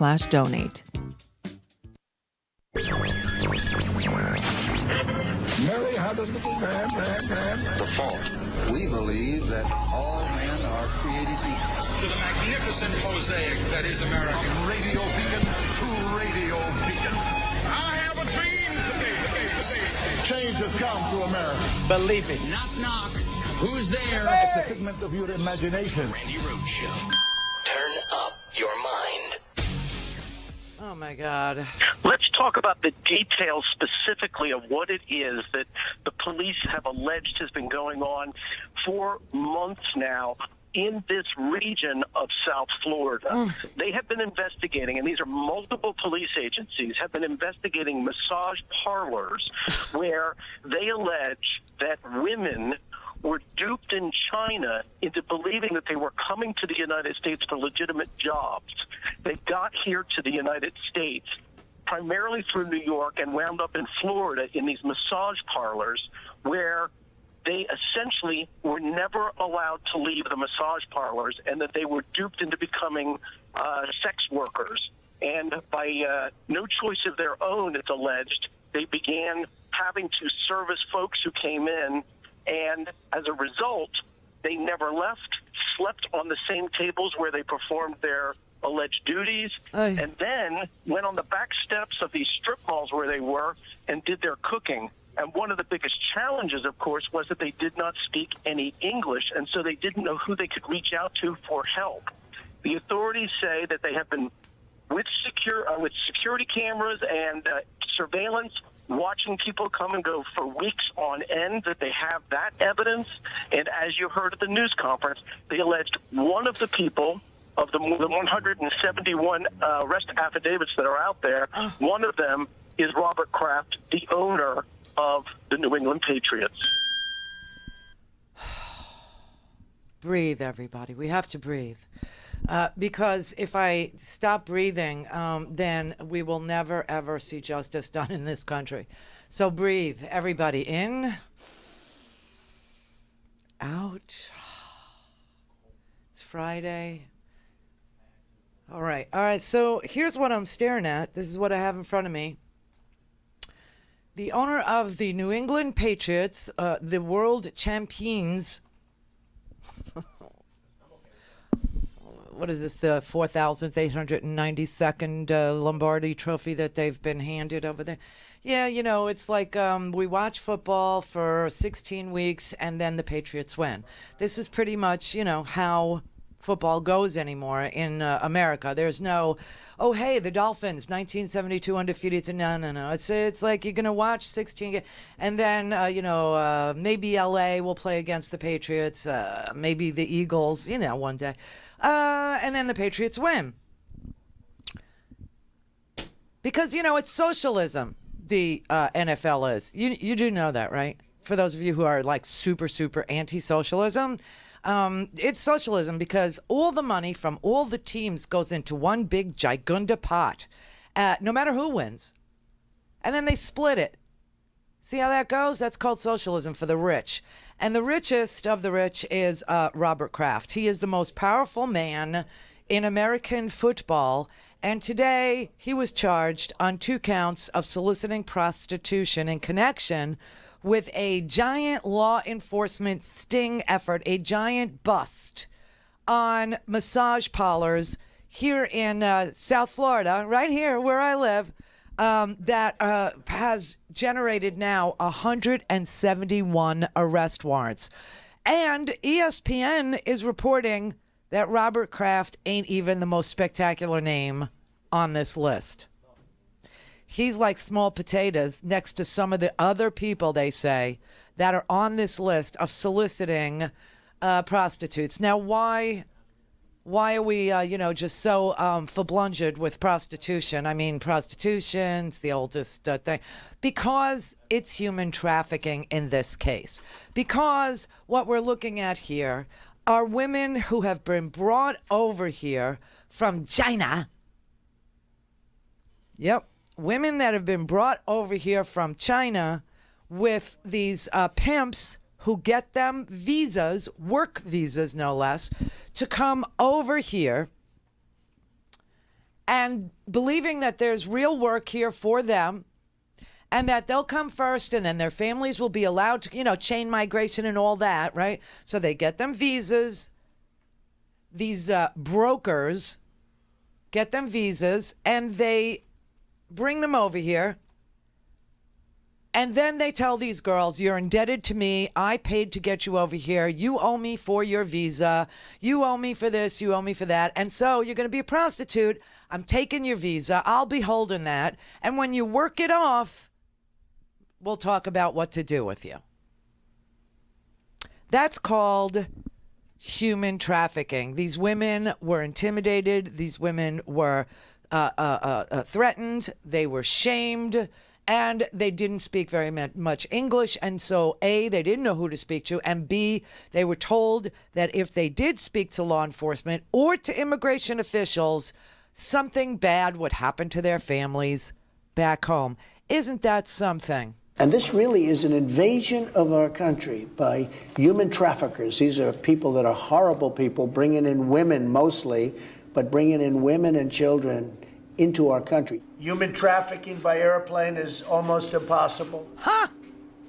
Randi.com/donate. Mary had a little man. The fault. We believe that all men are created equal. To the magnificent mosaic that is America. From radio beacon to radio beacon. I have a dream today. Change has come to America. Believe it. Knock, knock. Who's there? It's a figment of your imagination. Randi Rhodes Show. Turn up your mind. Oh, my God. Let's talk about the details specifically of what it is that the police have alleged has been going on for months now in this region of South Florida. They have been investigating, and these are multiple police agencies, have been investigating massage parlors where they allege that women were duped in China into believing that they were coming to the United States for legitimate jobs. They got here to the United States primarily through New York and wound up in Florida in these massage parlors where they essentially were never allowed to leave the massage parlors, and that they were duped into becoming sex workers. And by no choice of their own, it's alleged, they began having to service folks who came in, and as a result, they never left, slept on the same tables where they performed their alleged duties, and then went on the back steps of these strip malls where they were and did their cooking. And one of the biggest challenges, of course, was that they did not speak any English, and so they didn't know who they could reach out to for help. The authorities say that they have been with security cameras and surveillance, watching people come and go for weeks on end, that they have that evidence. And as you heard at the news conference, they alleged one of the people of the 171 arrest affidavits that are out there, one of them is Robert Kraft, the owner of the New England Patriots. Breathe, everybody. We have to breathe. Because if I stop breathing, then we will never, ever see justice done in this country. So breathe, everybody. In, out. It's Friday. All right. So here's what I'm staring at. This is what I have in front of me. The owner of the New England Patriots, the world champions. What is this, the 4,892nd Lombardi trophy that they've been handed over there? Yeah, you know, it's like we watch football for 16 weeks and then the Patriots win. This is pretty much, you know, how football goes anymore in America. There's no, oh, hey, the Dolphins, 1972 undefeated. No. It's like you're going to watch 16 and then, maybe L.A. will play against the Patriots, maybe the Eagles, one day. And then the Patriots win. Because, it's socialism, the NFL is. You do know that, right? For those of you who are like super, super anti-socialism, it's socialism because all the money from all the teams goes into one big gigunda pot, no matter who wins. And then they split it. See how that goes? That's called socialism for the rich. And the richest of the rich is Robert Kraft. He is the most powerful man in American football. And today he was charged on 2 counts of soliciting prostitution in connection with a giant law enforcement sting effort, a giant bust on massage parlors here in South Florida, right here where I live, that has generated now 171 arrest warrants. And ESPN is reporting that Robert Kraft ain't even the most spectacular name on this list. He's like small potatoes next to some of the other people, they say, that are on this list of soliciting prostitutes. Now, why are we, just so fablunged with prostitution? I mean, prostitution's the oldest thing. Because it's human trafficking in this case. Because what we're looking at here are women who have been brought over here from China. Yep. Women that have been brought over here from China with these pimps who get them visas, work visas no less, to come over here and believing that there's real work here for them and that they'll come first and then their families will be allowed to, chain migration and all that, right? So they get them visas. These brokers get them visas and they bring them over here. And then they tell these girls, you're indebted to me. I paid to get you over here. You owe me for your visa. You owe me for this. You owe me for that. And so you're going to be a prostitute. I'm taking your visa. I'll be holding that. And when you work it off, we'll talk about what to do with you. That's called human trafficking. These women were intimidated. These women were threatened. They were shamed. And they didn't speak very much English. And so, A, they didn't know who to speak to. And B, they were told that if they did speak to law enforcement or to immigration officials, something bad would happen to their families back home. Isn't that something? And this really is an invasion of our country by human traffickers. These are people that are horrible people, bringing in women mostly, but bringing in women and children into our country. Human trafficking by airplane is almost impossible. Huh?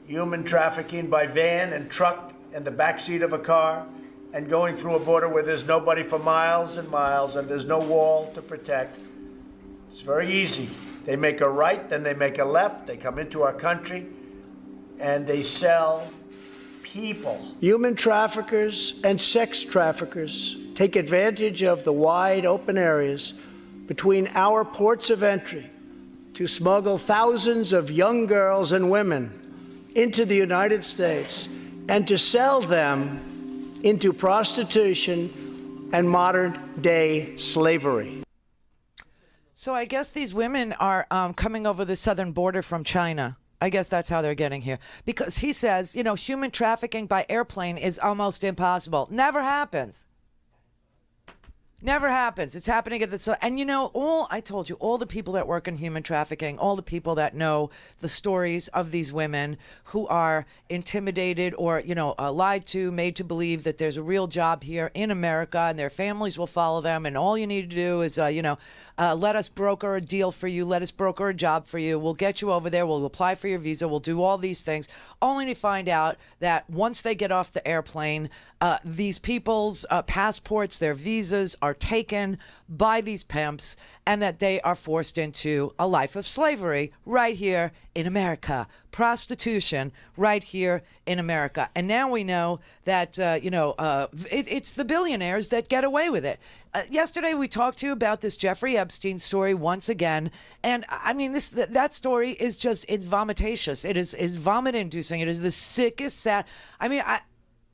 Human trafficking by van and truck in the backseat of a car and going through a border where there's nobody for miles and miles and there's no wall to protect. It's very easy. They make a right, then they make a left, they come into our country, and they sell people. Human traffickers and sex traffickers take advantage of the wide open areas between our ports of entry to smuggle thousands of young girls and women into the United States and to sell them into prostitution and modern-day slavery. So I guess these women are coming over the southern border from China. I guess that's how they're getting here. Because he says, human trafficking by airplane is almost impossible. Never happens. Never happens. It's happening at the... And I told you, all the people that work in human trafficking, all the people that know the stories of these women who are intimidated or, lied to, made to believe that there's a real job here in America and their families will follow them. And all you need to do is, let us broker a deal for you. Let us broker a job for you. We'll get you over there. We'll apply for your visa. We'll do all these things, only to find out that once they get off the airplane, these people's passports, their visas are taken by these pimps and that they are forced into a life of slavery right here in America. Prostitution right here in America. And now we know that, it's the billionaires that get away with it. Yesterday we talked to you about this Jeffrey Epstein story once again. And I mean, that story is just, it's vomitatious. It is vomit inducing. It is the sickest, sad. I mean, I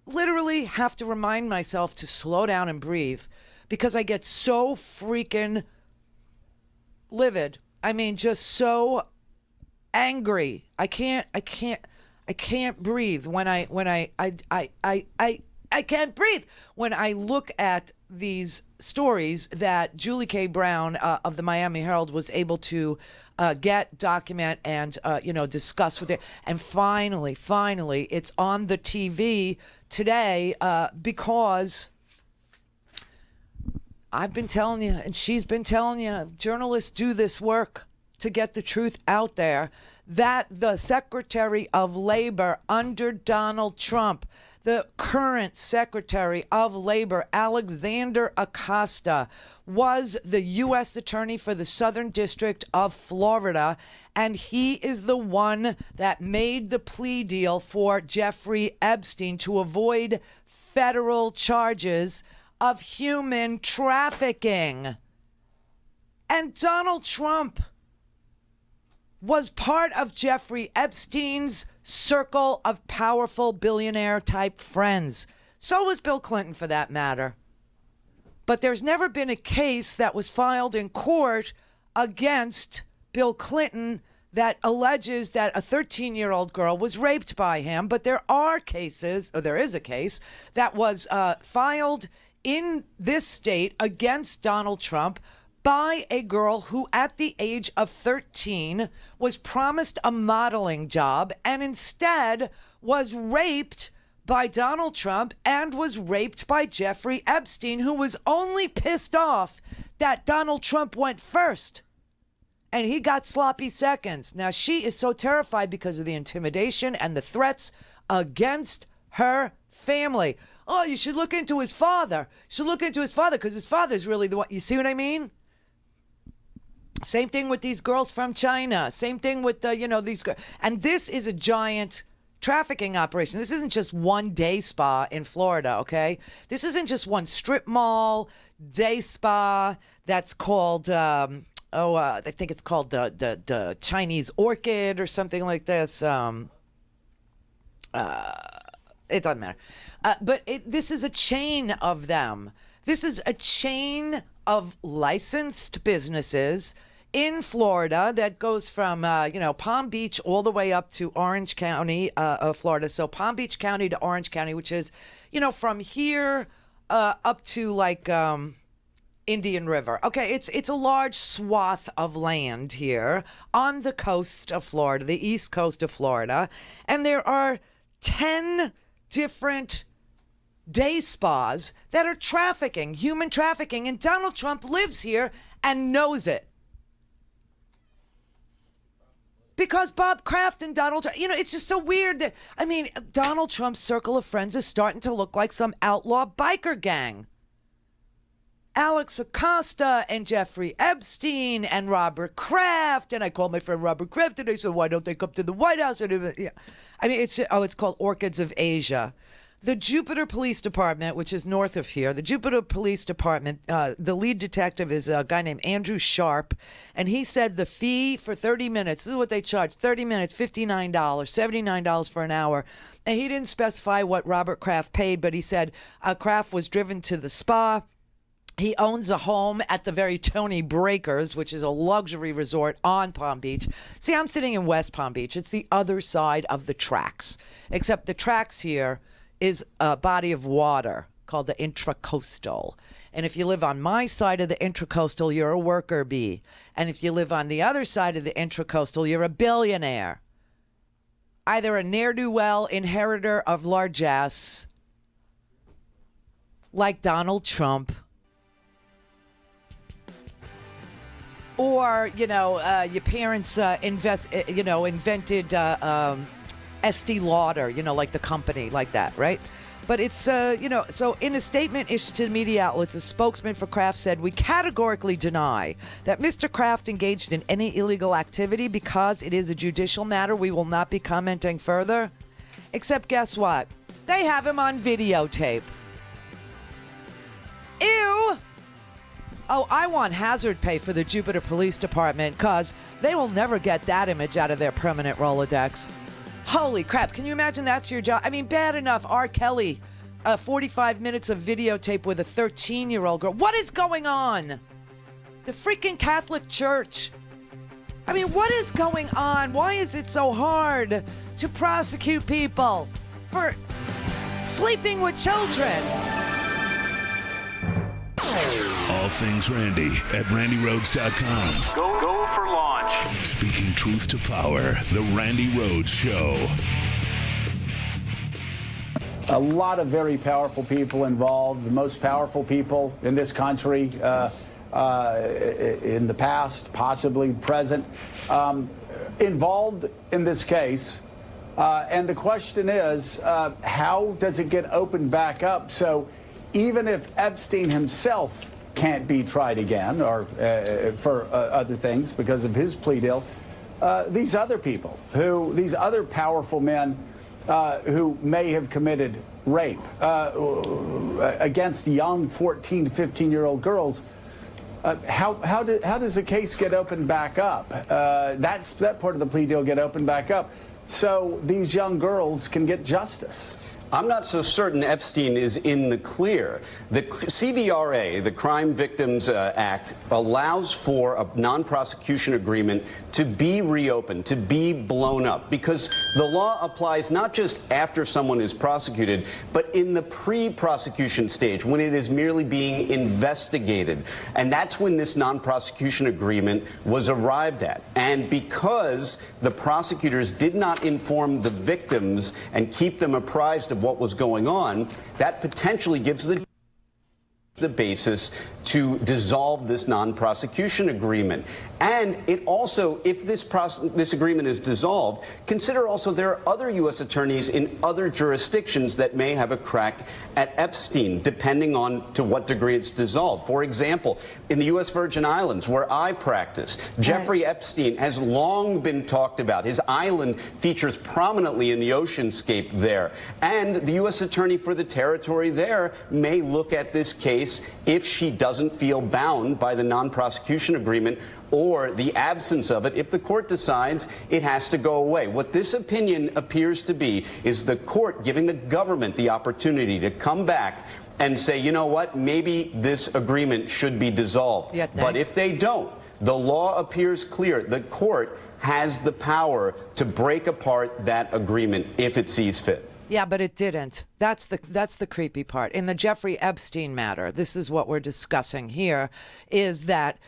literally have to remind myself to slow down and breathe because I get so freaking livid. I mean, just so angry. I can't breathe when I can't breathe when I look at these stories that Julie K. Brown of the Miami Herald was able to document, and discuss with it. And finally, it's on the TV today because I've been telling you, and she's been telling you, journalists do this work to get the truth out there, that the Secretary of Labor under Donald Trump, the current Secretary of Labor, Alexander Acosta, was the U.S. Attorney for the Southern District of Florida, and he is the one that made the plea deal for Jeffrey Epstein to avoid federal charges of human trafficking. And Donald Trump was part of Jeffrey Epstein's circle of powerful billionaire-type friends. So was Bill Clinton, for that matter. But there's never been a case that was filed in court against Bill Clinton that alleges that a 13-year-old girl was raped by him. But there are cases, or there is a case, that was filed in this state against Donald Trump by a girl who at the age of 13 was promised a modeling job and instead was raped by Donald Trump and was raped by Jeffrey Epstein, who was only pissed off that Donald Trump went first. And he got sloppy seconds. Now, she is so terrified because of the intimidation and the threats against her family. Oh, you should look into his father. You should look into his father because his father's really the one. You see what I mean? Same thing with these girls from China. Same thing with, these girls. And this is a giant trafficking operation. This isn't just one day spa in Florida, okay? This isn't just one strip mall, day spa that's called... I think it's called the Chinese Orchid or something like this. It doesn't matter. But this is a chain of them. This is a chain of licensed businesses in Florida that goes from, Palm Beach all the way up to Orange County of Florida. So Palm Beach County to Orange County, which is, from here up to Indian River. Okay, it's a large swath of land here on the coast of Florida, the east coast of Florida, and there are 10 different day spas that are trafficking, human trafficking, and Donald Trump lives here and knows it. Because Bob Kraft and Donald Trump, it's just so weird that, Donald Trump's circle of friends is starting to look like some outlaw biker gang. Alex Acosta and Jeffrey Epstein and Robert Kraft. And I called my friend Robert Kraft today, so why don't they come to the White House? It's called Orchids of Asia. The Jupiter Police Department, which is north of here, the Jupiter Police Department, the lead detective is a guy named Andrew Sharp, and he said the fee for 30 minutes, this is what they charge, 30 minutes, $59, $79 for an hour. And he didn't specify what Robert Kraft paid, but he said Kraft was driven to the spa. He owns a home at the very Tony Breakers, which is a luxury resort on Palm Beach. See, I'm sitting in West Palm Beach. It's the other side of the tracks, except the tracks here is a body of water called the Intracoastal. And if you live on my side of the Intracoastal, you're a worker bee. And if you live on the other side of the Intracoastal, you're a billionaire. Either a ne'er-do-well inheritor of largesse, like Donald Trump, or, your parents invented Estee Lauder, like the company, like that, right? But it's, so in a statement issued to the media outlets, a spokesman for Kraft said, "We categorically deny that Mr. Kraft engaged in any illegal activity. Because it is a judicial matter, we will not be commenting further." Except guess what? They have him on videotape. Ew! Oh, I want hazard pay for the Jupiter Police Department because they will never get that image out of their permanent Rolodex. Holy crap, can you imagine that's your job? Bad enough, R. Kelly, 45 minutes of videotape with a 13-year-old girl. What is going on? The freaking Catholic Church. What is going on? Why is it so hard to prosecute people for sleeping with children? All things Randi at RandiRhodes.com. Go for launch. Speaking truth to power, the Randi Rhodes Show. A lot of very powerful people involved, the most powerful people in this country in the past, possibly present, involved in this case. And the question is, how does it get opened back up? So even if Epstein himself can't be tried again or for other things because of his plea deal, these other people, these other powerful men who may have committed rape against young 14 to 15-year-old girls, how does a case get opened back up? That part of the plea deal get opened back up so these young girls can get justice. I'm not so certain Epstein is in the clear. The CVRA, the Crime Victims Act, allows for a non-prosecution agreement to be reopened, to be blown up, because the law applies not just after someone is prosecuted, but in the pre-prosecution stage, when it is merely being investigated. And that's when this non-prosecution agreement was arrived at. And because the prosecutors did not inform the victims and keep them apprised of what was going on, that potentially gives the the basis to dissolve this non-prosecution agreement. And it also, if this agreement is dissolved, consider also there are other U.S. attorneys in other jurisdictions that may have a crack at Epstein, depending on to what degree it's dissolved. For example, in the U.S. Virgin Islands, where I practice, Jeffrey Epstein has long been talked about. His island features prominently in the oceanscape there. And the U.S. attorney for the territory there may look at this case if she doesn't feel bound by the non-prosecution agreement or the absence of it, if the court decides it has to go away. What this opinion appears to be is the court giving the government the opportunity to come back and say, you know what, maybe this agreement should be dissolved. Yeah, but if they don't, the law appears clear. The court has the power to break apart that agreement if it sees fit. Yeah, but it didn't. That's the creepy part. In the Jeffrey Epstein matter, this is what we're discussing here, is that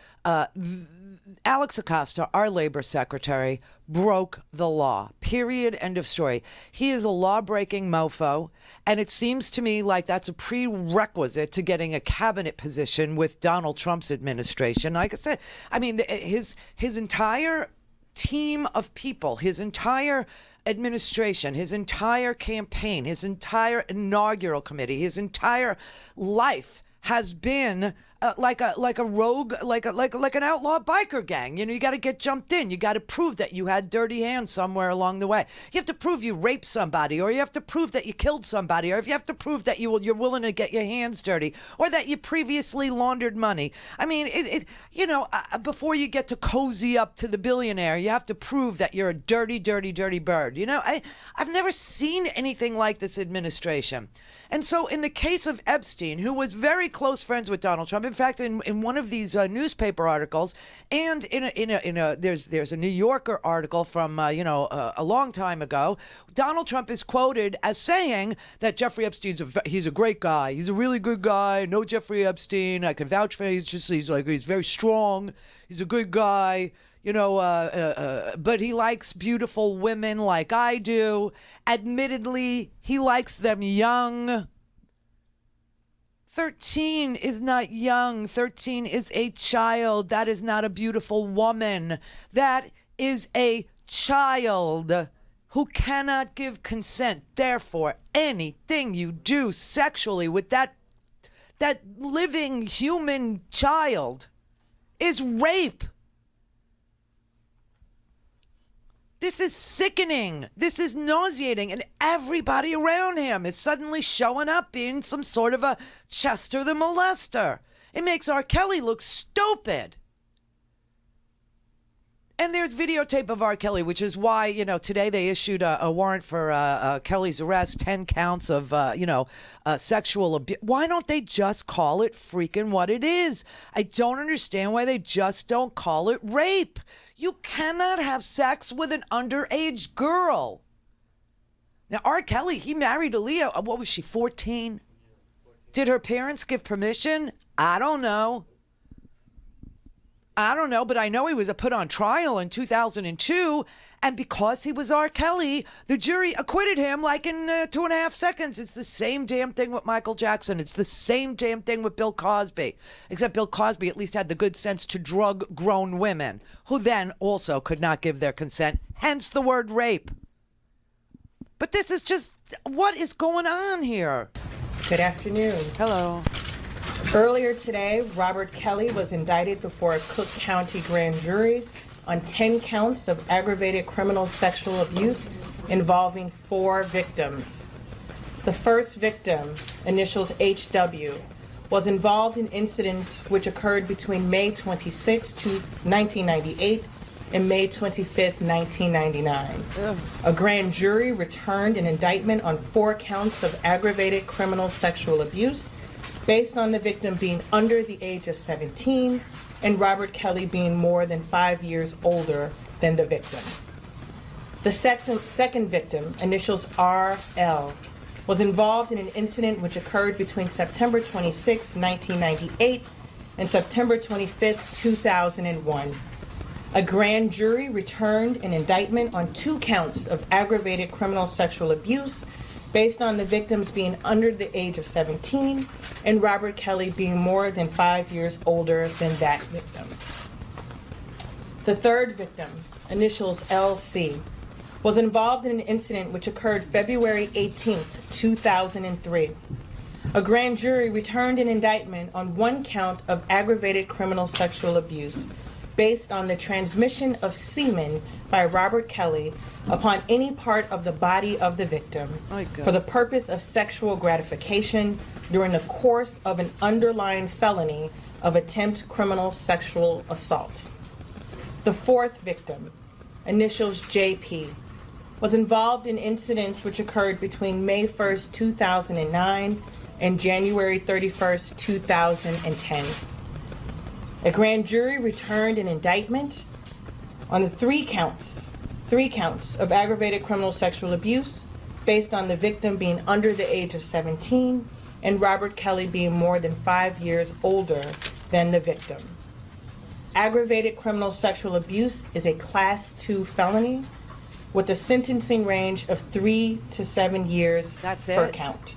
Alex Acosta, our labor secretary, broke the law. Period. End of story. He is a law-breaking mofo, and it seems to me like that's a prerequisite to getting a cabinet position with Donald Trump's administration. Like I said, I mean, his entire team of people, his entire administration, his entire campaign, his entire inaugural committee, his entire life has been like a rogue, like an outlaw biker gang. You know, you got to get jumped in. You got to prove that you had dirty hands somewhere along the way. You have to prove you raped somebody, or you have to prove that you killed somebody, or if you have to prove that you're willing to get your hands dirty, or that you previously laundered money. I mean, before you get to cozy up to the billionaire, you have to prove that you're a dirty, dirty, dirty bird. You know, I've never seen anything like this administration. And so in the case of Epstein, who was very close friends with Donald Trump, in fact, in one of these newspaper articles, and there's a New Yorker article from a long time ago, Donald Trump is quoted as saying that Jeffrey Epstein's he's a great guy, he's a really good guy. No, Jeffrey Epstein, I can vouch for him. He's very strong. He's a good guy. But he likes beautiful women like I do. Admittedly, he likes them young. 13 is not young. 13 is a child. That is not a beautiful woman. That is a child who cannot give consent. Therefore, anything you do sexually with that living human child is rape. This is sickening. This is nauseating. And everybody around him is suddenly showing up being some sort of a Chester the molester. It makes R. Kelly look stupid. And there's videotape of R. Kelly, which is why, today they issued a warrant for Kelly's arrest, 10 counts of, sexual abuse. Why don't they just call it freaking what it is? I don't understand why they just don't call it rape. You cannot have sex with an underage girl. Now, R. Kelly, he married Aaliyah. What was she, 14? Did her parents give permission? I don't know, but I know he was put on trial in 2002, and because he was R. Kelly, the jury acquitted him like in 2.5 seconds. It's the same damn thing with Michael Jackson. It's the same damn thing with Bill Cosby, except Bill Cosby at least had the good sense to drug grown women, who then also could not give their consent, hence the word rape. But this is just, what is going on here? Good afternoon. Hello. Earlier today, Robert Kelly was indicted before a Cook County grand jury on 10 counts of aggravated criminal sexual abuse involving 4 victims. The first victim, initials HW, was involved in incidents which occurred between May 26, 1998 and May 25, 1999. A grand jury returned an indictment on 4 counts of aggravated criminal sexual abuse based on the victim being under the age of 17 and Robert Kelly being more than 5 years older than the victim. The second victim, initials RL, was involved in an incident which occurred between September 26, 1998 and September 25, 2001. A grand jury returned an indictment on 2 counts of aggravated criminal sexual abuse based on the victims being under the age of 17 and Robert Kelly being more than 5 years older than that victim. The third victim, initials LC, was involved in an incident which occurred February 18, 2003. A grand jury returned an indictment on one count of aggravated criminal sexual abuse based on the transmission of semen by Robert Kelly upon any part of the body of the victim for the purpose of sexual gratification during the course of an underlying felony of attempt criminal sexual assault. The fourth victim, initials JP, was involved in incidents which occurred between May 1st, 2009 and January 31st, 2010. A grand jury returned an indictment on the three counts of aggravated criminal sexual abuse based on the victim being under the age of 17 and Robert Kelly being more than 5 years older than the victim. Aggravated criminal sexual abuse is a Class 2 felony with a sentencing range of 3 to 7 years per count.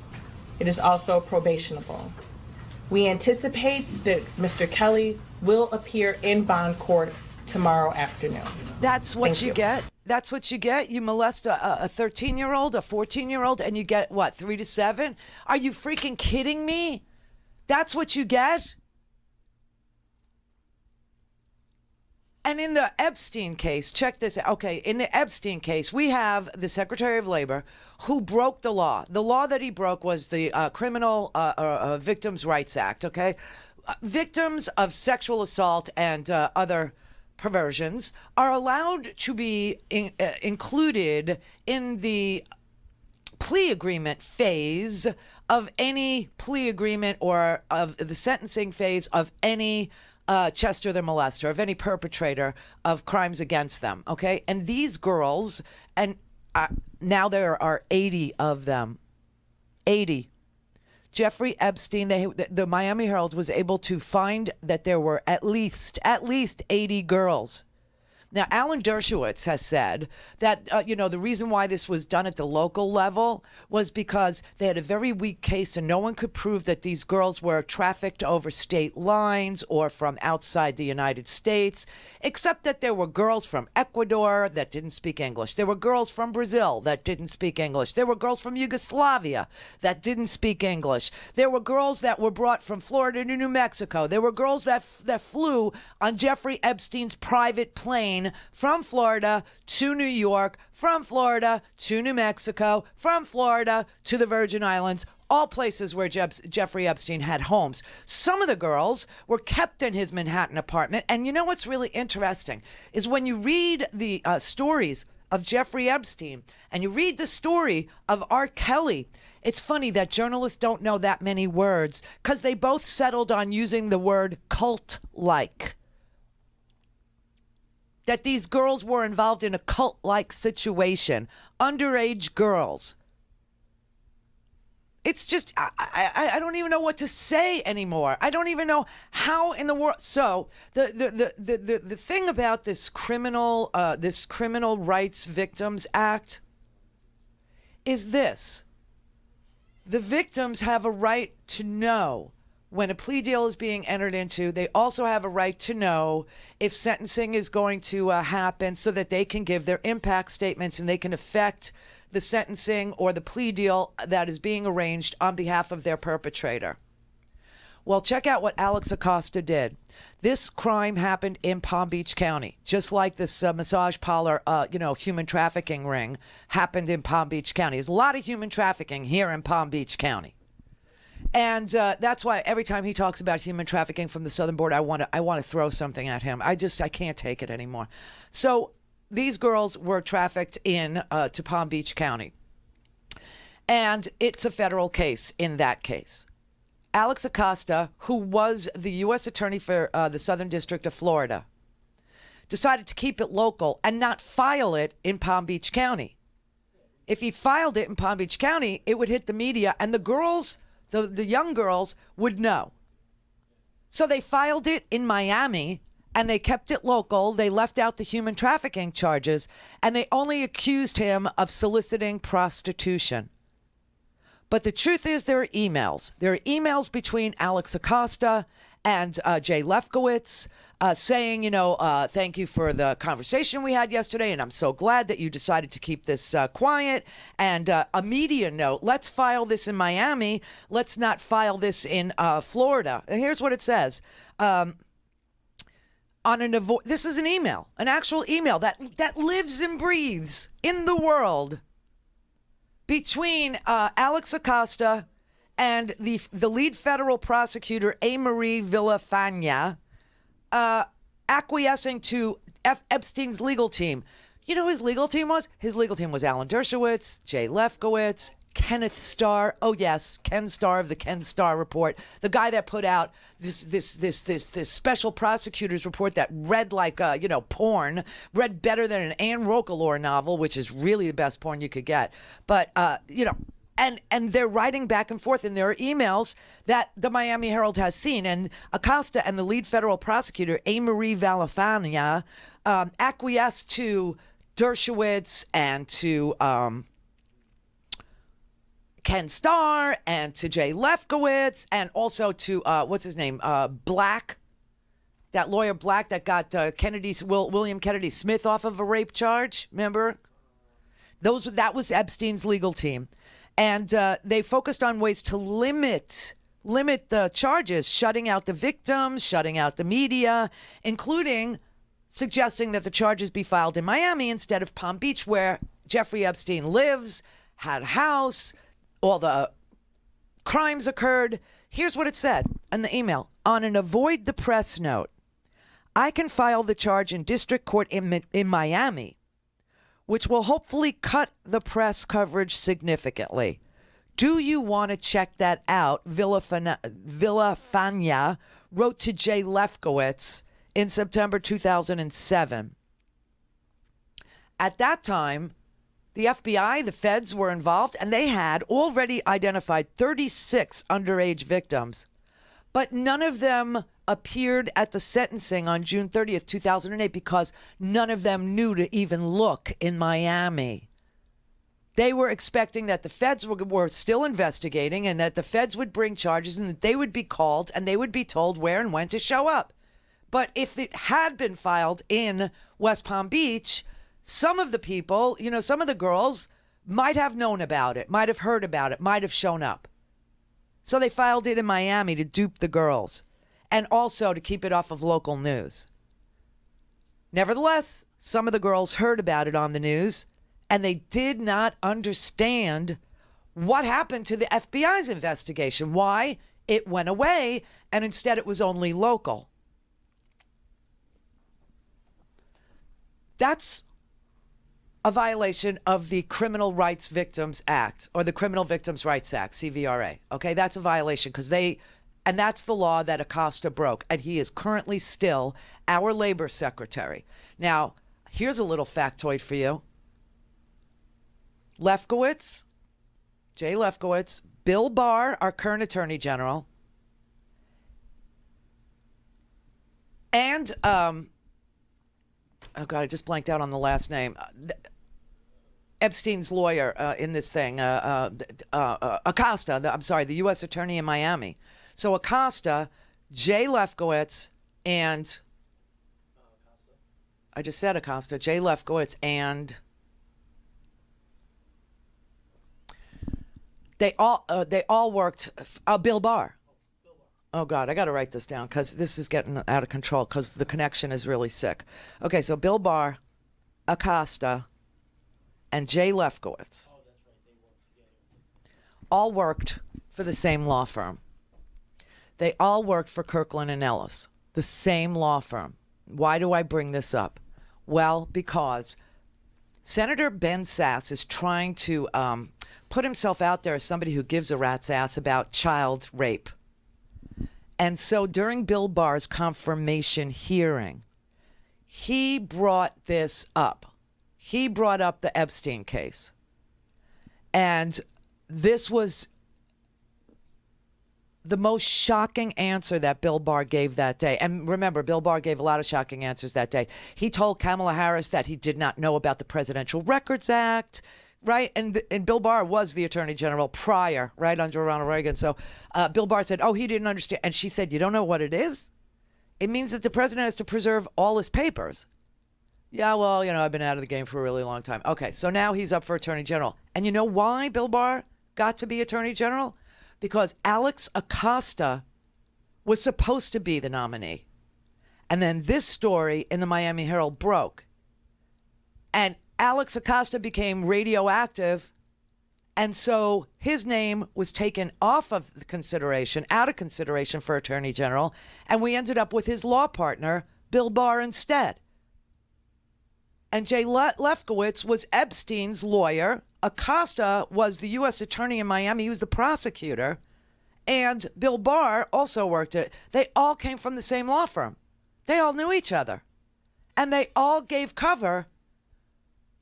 It is also probationable. We anticipate that Mr. Kelly will appear in bond court tomorrow afternoon. That's what you get? That's what you get? You molest a 13-year-old, a 14-year-old, and you get, what, 3 to 7? Are you freaking kidding me? That's what you get? And in the Epstein case, check this out. Okay, in the Epstein case, we have the Secretary of Labor who broke the law. The law that he broke was the Criminal Victims' Rights Act, okay? Victims of sexual assault and other perversions are allowed to be included in the plea agreement phase of any plea agreement or of the sentencing phase of any Chester the molester, of any perpetrator of crimes against them, okay? And these girls, and now there are 80 of them. 80. Jeffrey Epstein, the Miami Herald was able to find that there were at least 80 girls. Now, Alan Dershowitz has said that, the reason why this was done at the local level was because they had a very weak case and no one could prove that these girls were trafficked over state lines or from outside the United States, except that there were girls from Ecuador that didn't speak English. There were girls from Brazil that didn't speak English. There were girls from Yugoslavia that didn't speak English. There were girls that were brought from Florida to New Mexico. There were girls that flew on Jeffrey Epstein's private plane from Florida to New York, from Florida to New Mexico, from Florida to the Virgin Islands, all places where Jeffrey Epstein had homes. Some of the girls were kept in his Manhattan apartment. And you know what's really interesting is when you read the stories of Jeffrey Epstein and you read the story of R. Kelly, it's funny that journalists don't know that many words because they both settled on using the word cult-like. That these girls were involved in a cult-like situation, underage girls. It's just, I don't even know what to say anymore. I don't even know how in the world. So the thing about this Criminal Rights Victims Act is this: the victims have a right to know when a plea deal is being entered into. They also have a right to know if sentencing is going to happen so that they can give their impact statements and they can affect the sentencing or the plea deal that is being arranged on behalf of their perpetrator. Well, check out what Alex Acosta did. This crime happened in Palm Beach County, just like this massage parlor, human trafficking ring happened in Palm Beach County. There's a lot of human trafficking here in Palm Beach County. And that's why every time he talks about human trafficking from the southern border, I want to throw something at him. I can't take it anymore. So these girls were trafficked in to Palm Beach County. And it's a federal case in that case. Alex Acosta, who was the U.S. Attorney for the Southern District of Florida, decided to keep it local and not file it in Palm Beach County. If he filed it in Palm Beach County, it would hit the media and the girls, the young girls, would know. So they filed it in Miami and they kept it local. They left out the human trafficking charges and they only accused him of soliciting prostitution. But the truth is there are emails. There are emails between Alex Acosta and Jay Lefkowitz saying, thank you for the conversation we had yesterday, and I'm so glad that you decided to keep this quiet. And a media note, let's file this in Miami. Let's not file this in Florida. And here's what it says. This is an email, an actual email that lives and breathes in the world between Alex Acosta and the lead federal prosecutor, A. Marie Villafana, acquiescing to Epstein's legal team. You know who his legal team was? His legal team was Alan Dershowitz, Jay Lefkowitz, Kenneth Starr. Oh yes, Ken Starr of the Ken Starr report, the guy that put out this special prosecutor's report that read like porn, read better than an Anne Roquelaure novel, which is really the best porn you could get. But And they're writing back and forth, and there are emails that the Miami Herald has seen. And Acosta and the lead federal prosecutor, A. Marie Villafana, acquiesced to Dershowitz and to Ken Starr and to Jay Lefkowitz and also to, what's his name, Black, that lawyer Black that got William Kennedy Smith off of a rape charge, remember? That was Epstein's legal team. And they focused on ways to limit the charges, shutting out the victims, shutting out the media, including suggesting that the charges be filed in Miami instead of Palm Beach, where Jeffrey Epstein lives, had a house, all the crimes occurred. Here's what it said in the email. On an avoid the press note, I can file the charge in district court in Miami, which will hopefully cut the press coverage significantly. Do you want to check that out? Villafana wrote to Jay Lefkowitz in September 2007. At that time, the FBI, the feds were involved, and they had already identified 36 underage victims, but none of them appeared at the sentencing on June 30th, 2008, because none of them knew to even look in Miami. They were expecting that the feds were still investigating and that the feds would bring charges and that they would be called and they would be told where and when to show up. But if it had been filed in West Palm Beach, some of the people, some of the girls might have known about it, might have heard about it, might have shown up. So they filed it in Miami to dupe the girls and also to keep it off of local news. Nevertheless, some of the girls heard about it on the news and they did not understand what happened to the FBI's investigation, why it went away, and instead it was only local. That's a violation of the Criminal Rights Victims Act, or the Criminal Victims' Rights Act, CVRA. Okay, that's a violation and that's the law that Acosta broke, and he is currently still our labor secretary. Now, here's a little factoid for you. Lefkowitz, Jay Lefkowitz, Bill Barr, our current attorney general, and oh God, I just blanked out on the last name. Epstein's lawyer in this thing, Acosta, the U.S. attorney in Miami. So Acosta, Jay Lefkowitz, and I just said Acosta, Jay Lefkowitz, and they all worked. Bill Barr. Oh God, I got to write this down because this is getting out of control because the connection is really sick. Okay, so Bill Barr, Acosta, and Jay Lefkowitz all worked for the same law firm. They all worked for Kirkland and Ellis, the same law firm. Why do I bring this up? Well, because Senator Ben Sasse is trying to put himself out there as somebody who gives a rat's ass about child rape. And so during Bill Barr's confirmation hearing, he brought this up. He brought up the Epstein case. And this was the most shocking answer that Bill Barr gave that day. And remember, Bill Barr gave a lot of shocking answers that day. He told Kamala Harris that he did not know about the Presidential Records Act, right? And Bill Barr was the Attorney General prior, right, under Ronald Reagan. So Bill Barr said, he didn't understand. And she said, you don't know what it is? It means that the president has to preserve all his papers. Yeah, well, I've been out of the game for a really long time. Okay, so now he's up for Attorney General. And you know why Bill Barr got to be Attorney General? Because Alex Acosta was supposed to be the nominee. And then this story in the Miami Herald broke. And Alex Acosta became radioactive. And so his name was taken off of the consideration, out of consideration for Attorney General. And we ended up with his law partner, Bill Barr, instead. And Jay Lefkowitz was Epstein's lawyer. Acosta was the U.S. attorney in Miami. He was the prosecutor. And Bill Barr also worked it. They all came from the same law firm. They all knew each other. And they all gave cover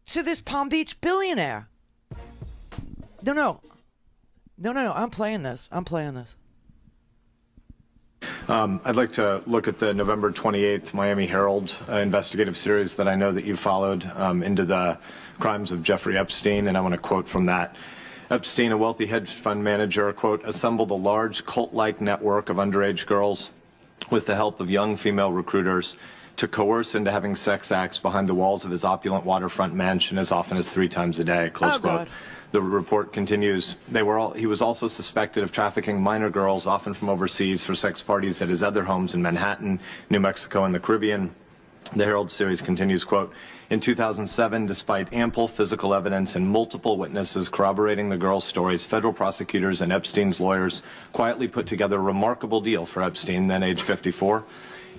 to this Palm Beach billionaire. No. I'm playing this. I'd like to look at the November 28th Miami Herald investigative series that I know that you followed into the crimes of Jeffrey Epstein, and I want to quote from that. Epstein, a wealthy hedge fund manager, quote, assembled a large cult-like network of underage girls with the help of young female recruiters to coerce into having sex acts behind the walls of his opulent waterfront mansion as often as 3 times a day, close quote. God. The report continues, he was also suspected of trafficking minor girls, often from overseas, for sex parties at his other homes in Manhattan, New Mexico, and the Caribbean. The Herald series continues, quote, in 2007, despite ample physical evidence and multiple witnesses corroborating the girls' stories, federal prosecutors and Epstein's lawyers quietly put together a remarkable deal for Epstein, then age 54.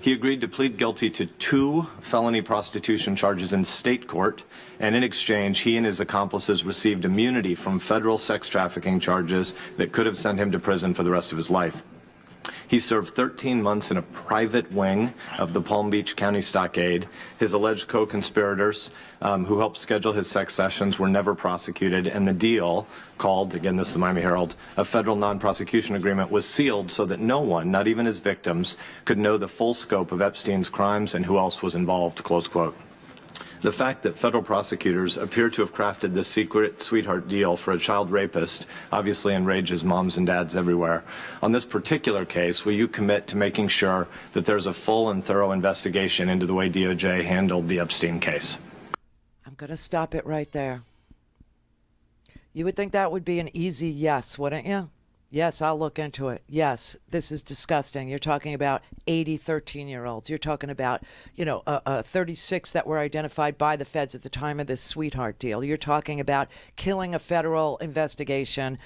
He agreed to plead guilty to 2 felony prostitution charges in state court, and in exchange, he and his accomplices received immunity from federal sex trafficking charges that could have sent him to prison for the rest of his life. He served 13 months in a private wing of the Palm Beach County Stockade. His alleged co-conspirators who helped schedule his sex sessions were never prosecuted, and the deal, called, again, this is the Miami Herald, a federal non-prosecution agreement, was sealed so that no one, not even his victims, could know the full scope of Epstein's crimes and who else was involved, close quote. The fact that federal prosecutors appear to have crafted this secret sweetheart deal for a child rapist obviously enrages moms and dads everywhere. On this particular case, will you commit to making sure that there's a full and thorough investigation into the way DOJ handled the Epstein case? I'm going to stop it right there. You would think that would be an easy yes, wouldn't you? Yes, I'll look into it. Yes, this is disgusting. You're talking about 80 13-year-olds. You're talking about, 36 that were identified by the feds at the time of this sweetheart deal. You're talking about killing a federal investigation,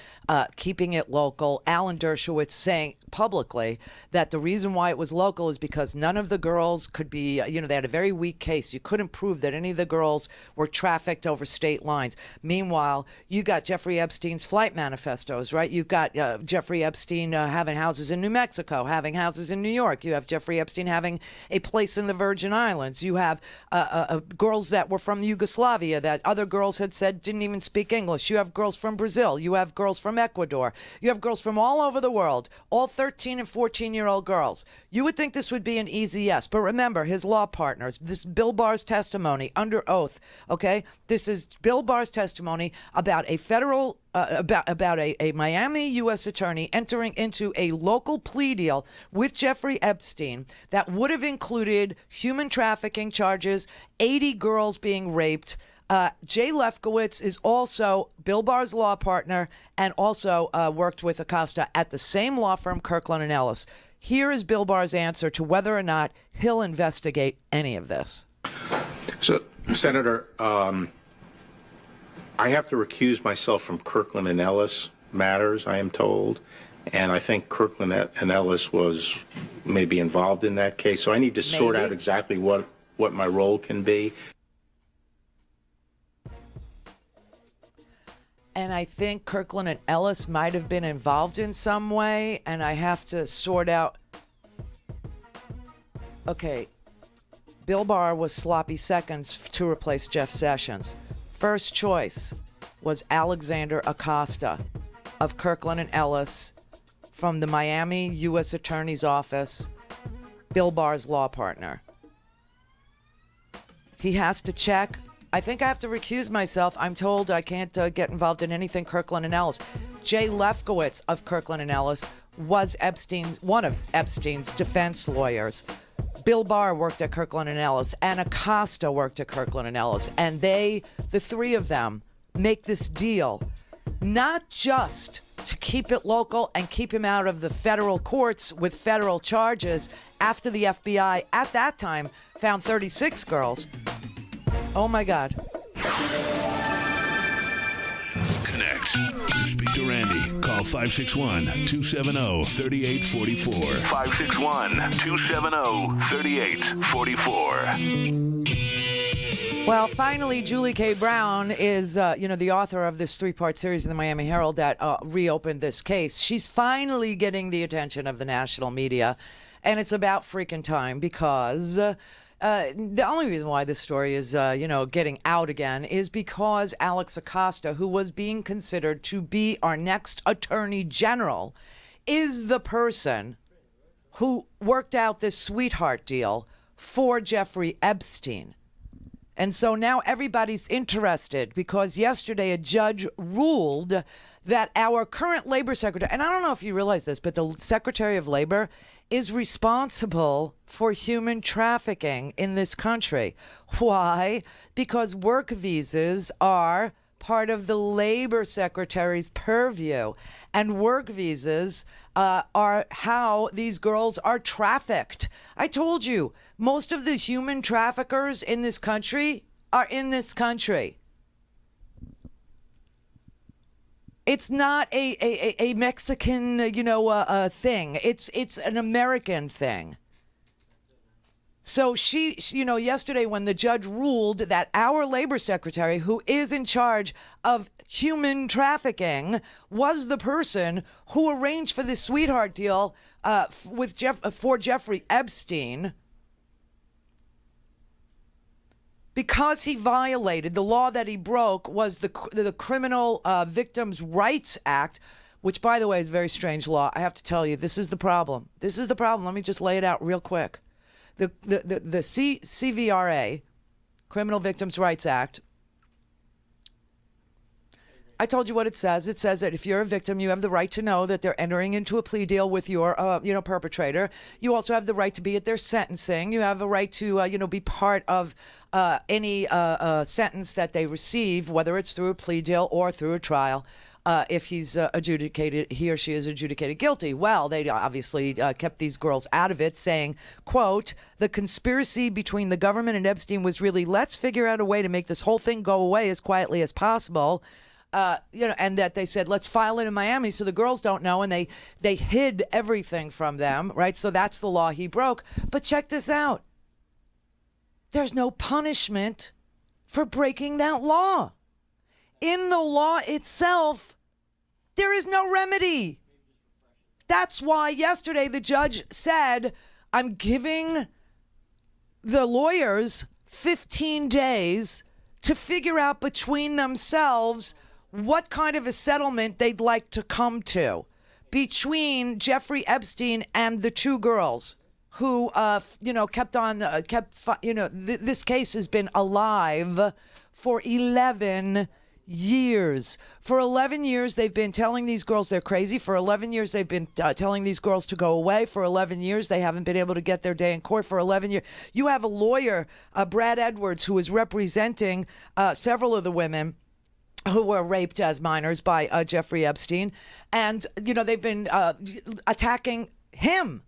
keeping it local. Alan Dershowitz saying publicly that the reason why it was local is because none of the girls could be, they had a very weak case. You couldn't prove that any of the girls were trafficked over state lines. Meanwhile, you got Jeffrey Epstein's flight manifestos, right? You've got Jeffrey Epstein having houses in New Mexico, having houses in New York. You have Jeffrey Epstein having a place in the Virgin Islands. You have girls that were from Yugoslavia that other girls had said didn't even speak English. You have girls from Brazil. You have girls from Ecuador. You have girls from all over the world, all 13 and 14-year-old girls. You would think this would be an easy yes. But remember, his law partners, this Bill Barr's testimony under oath, okay? This is Bill Barr's testimony about a federal about a Miami U.S. attorney entering into a local plea deal with Jeffrey Epstein that would have included human trafficking charges, 80 girls being raped. Jay Lefkowitz is also Bill Barr's law partner and also worked with Acosta at the same law firm, Kirkland & Ellis. Here is Bill Barr's answer to whether or not he'll investigate any of this. So, Senator, I have to recuse myself from Kirkland & Ellis matters, I am told, and I think Kirkland & Ellis was maybe involved in that case, so I need to sort out exactly what my role can be. And I think Kirkland & Ellis might have been involved in some way, and I have to sort out. Okay, Bill Barr was sloppy seconds to replace Jeff Sessions. First choice was Alexander Acosta of Kirkland & Ellis from the Miami U.S. Attorney's Office, Bill Barr's law partner. He has to check I think I have to recuse myself. I'm told I can't get involved in anything Kirkland and Ellis. Jay Lefkowitz of Kirkland and Ellis was one of Epstein's defense lawyers. Bill Barr worked at Kirkland and Ellis. Anna Costa worked at Kirkland and Ellis. And the three of them, make this deal, not just to keep it local and keep him out of the federal courts with federal charges after the FBI at that time found 36 girls. Oh my God. Connect. To speak to Randi, call 561-270-3844. 561-270-3844. Well, finally, Julie K. Brown is, the author of this 3-part series in the Miami Herald that reopened this case. She's finally getting the attention of the national media, and it's about freaking time because the only reason why this story is, getting out again is because Alex Acosta, who was being considered to be our next attorney general, is the person who worked out this sweetheart deal for Jeffrey Epstein. And so now everybody's interested because yesterday a judge ruled that our current labor secretary, and I don't know if you realize this, but the Secretary of Labor is responsible for human trafficking in this country. Why? Because work visas are part of the Labor Secretary's purview, and work visas are how these girls are trafficked. I told you, most of the human traffickers in this country are in this country. It's not a Mexican, thing. It's an American thing. So she, yesterday when the judge ruled that our labor secretary, who is in charge of human trafficking, was the person who arranged for this sweetheart deal for Jeffrey Epstein, because he violated the law that he broke was the Criminal Victims' Rights Act, which, by the way, is a very strange law. I have to tell you, this is the problem. This is the problem. Let me just lay it out real quick. The CVRA, Criminal Victims' Rights Act, I told you what it says. It says that if you're a victim, you have the right to know that they're entering into a plea deal with your, perpetrator. You also have the right to be at their sentencing. You have a right to, be part of any sentence that they receive, whether it's through a plea deal or through a trial. If he or she is adjudicated guilty. Well, they obviously kept these girls out of it, saying, quote, the conspiracy between the government and Epstein was really, let's figure out a way to make this whole thing go away as quietly as possible. And that they said, let's file it in Miami so the girls don't know, and they hid everything from them, right? So that's the law he broke. But check this out. There's no punishment for breaking that law. In the law itself, there is no remedy. That's why yesterday the judge said, I'm giving the lawyers 15 days to figure out between themselves what kind of a settlement they'd like to come to between Jeffrey Epstein and the two girls who, this case has been alive for 11 years. For 11 years, they've been telling these girls they're crazy. For 11 years, they've been telling these girls to go away. For 11 years, they haven't been able to get their day in court. For 11 years, you have a lawyer, Brad Edwards, who is representing several of the women who were raped as minors by Jeffrey Epstein. And, they've been attacking him.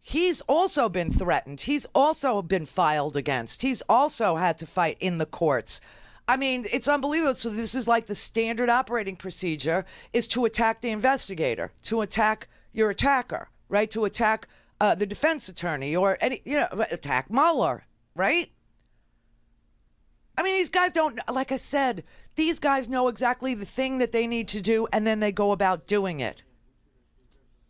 He's also been threatened. He's also been filed against. He's also had to fight in the courts. I mean, it's unbelievable. So this is like the standard operating procedure is to attack the investigator, to attack your attacker, right? To attack the defense attorney or attack Mueller, right? I mean, these guys don't, like I said, these guys know exactly the thing that they need to do, and then they go about doing it.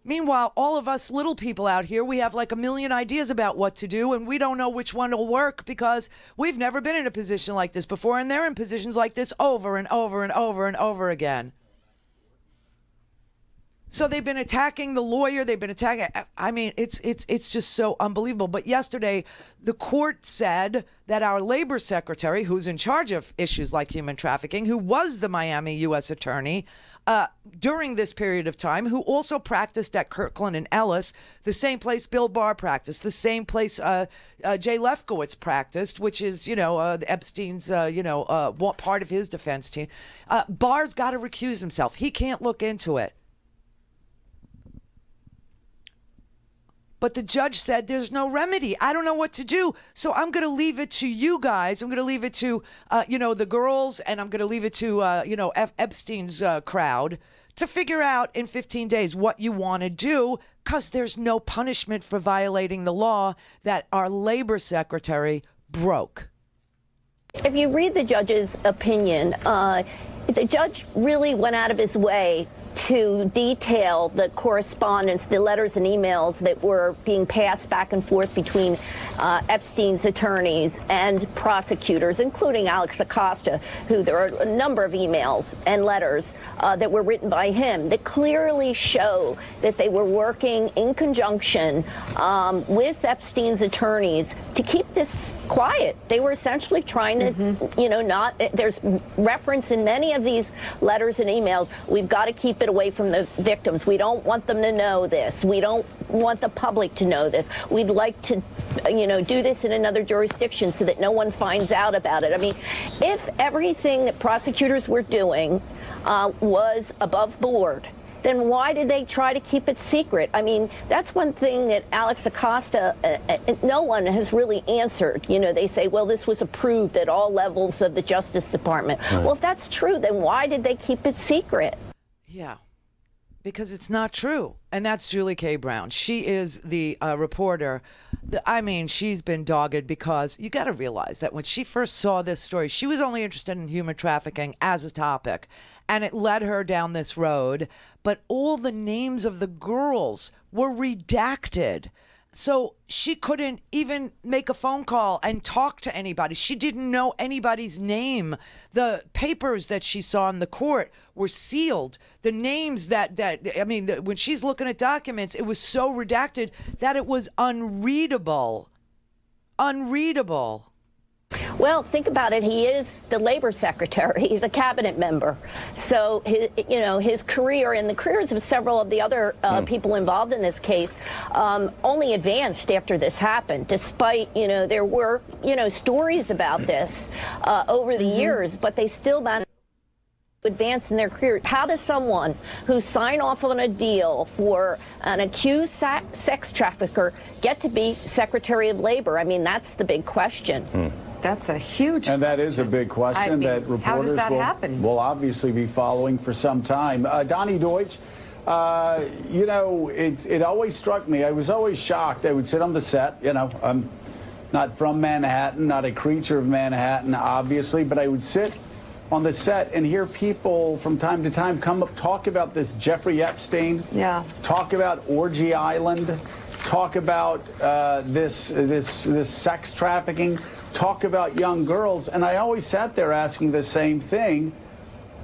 Meanwhile, all of us little people out here, we have like a million ideas about what to do, and we don't know which one will work because we've never been in a position like this before, and they're in positions like this over and over and over and over again. So they've been attacking the lawyer. They've been attacking. I mean, it's just so unbelievable. But yesterday, the court said that our labor secretary, who's in charge of issues like human trafficking, who was the Miami U.S. attorney during this period of time, who also practiced at Kirkland and Ellis, the same place Bill Barr practiced, the same place Jay Lefkowitz practiced, which is, Epstein's, part of his defense team. Barr's got to recuse himself. He can't look into it. But the judge said there's no remedy. I don't know what to do. So I'm going to leave it to you guys. I'm going to leave it to, the girls, and I'm going to leave it to, Epstein's crowd to figure out in 15 days what you want to do, because there's no punishment for violating the law that our labor secretary broke. If you read the judge's opinion, the judge really went out of his way to detail the correspondence, the letters and emails that were being passed back and forth between Epstein's attorneys and prosecutors, including Alex Acosta, who there are a number of emails and letters that were written by him that clearly show that they were working in conjunction with Epstein's attorneys to keep this quiet. They were essentially trying to, there's reference in many of these letters and emails, we've got to keep it away from the victims. We don't want them to know this. We don't want the public to know this. We'd like to, do this in another jurisdiction so that no one finds out about it. I mean, if everything that prosecutors were doing was above board, then why did they try to keep it secret? I mean, that's one thing that Alex Acosta, no one has really answered. They say, well, this was approved at all levels of the Justice Department. Right. Well, if that's true, then why did they keep it secret? Yeah, because it's not true. And that's Julie K. Brown. She is the reporter. She's been dogged because you got to realize that when she first saw this story, she was only interested in human trafficking as a topic. And it led her down this road. But all the names of the girls were redacted. So she couldn't even make a phone call and talk to anybody. She didn't know anybody's name. The papers that she saw in the court were sealed. The names when she's looking at documents, it was so redacted that it was unreadable. Unreadable. Well, think about it. He is the labor secretary. He's a cabinet member. So, his career and the careers of several of the other people involved in this case only advanced after this happened, despite, there were, stories about this over the years, but they still managed to advance in their career. How does someone who signed off on a deal for an accused sex trafficker get to be Secretary of Labor? I mean, that's the big question. That's a huge question. And that is a big question that reporters how does that happen? Will obviously be following for some time. Donnie Deutsch, it always struck me. I was always shocked. I would sit on the set. I'm not from Manhattan, not a creature of Manhattan, obviously, but I would sit on the set and hear people from time to time come up, talk about this Jeffrey Epstein, talk about Orgy Island, talk about this sex trafficking, talk about young girls, and I always sat there asking the same thing.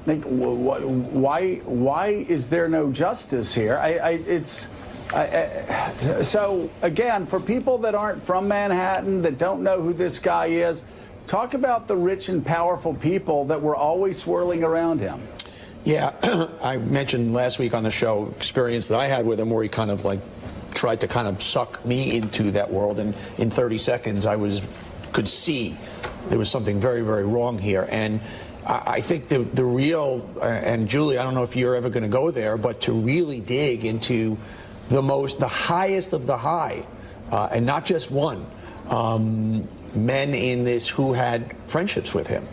Like, why is there no justice here? So again, for people that aren't from Manhattan, that don't know who this guy is, talk about the rich and powerful people that were always swirling around him. Yeah, I mentioned last week on the show experience that I had with him, where he kind of tried to suck me into that world, and in 30 seconds could see there was something very, very wrong here. And I think the real, and Julie, I don't know if you're ever going to go there, but to really dig into the highest of the high, and not just one, men in this who had friendships with him.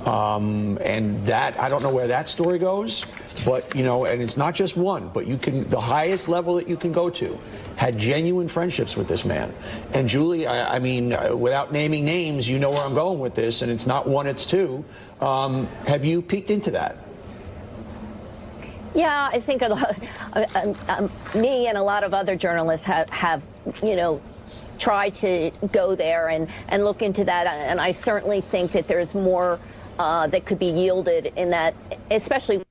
And that, I don't know where that story goes, but, and it's not just one, but the highest level that you can go to had genuine friendships with this man. And Julie, I mean, without naming names, you know where I'm going with this, and it's not one, it's two. Have you peeked into that? Yeah, I think me and a lot of other journalists have tried to go there and look into that, and I certainly think that there's more that could be yielded in that, especially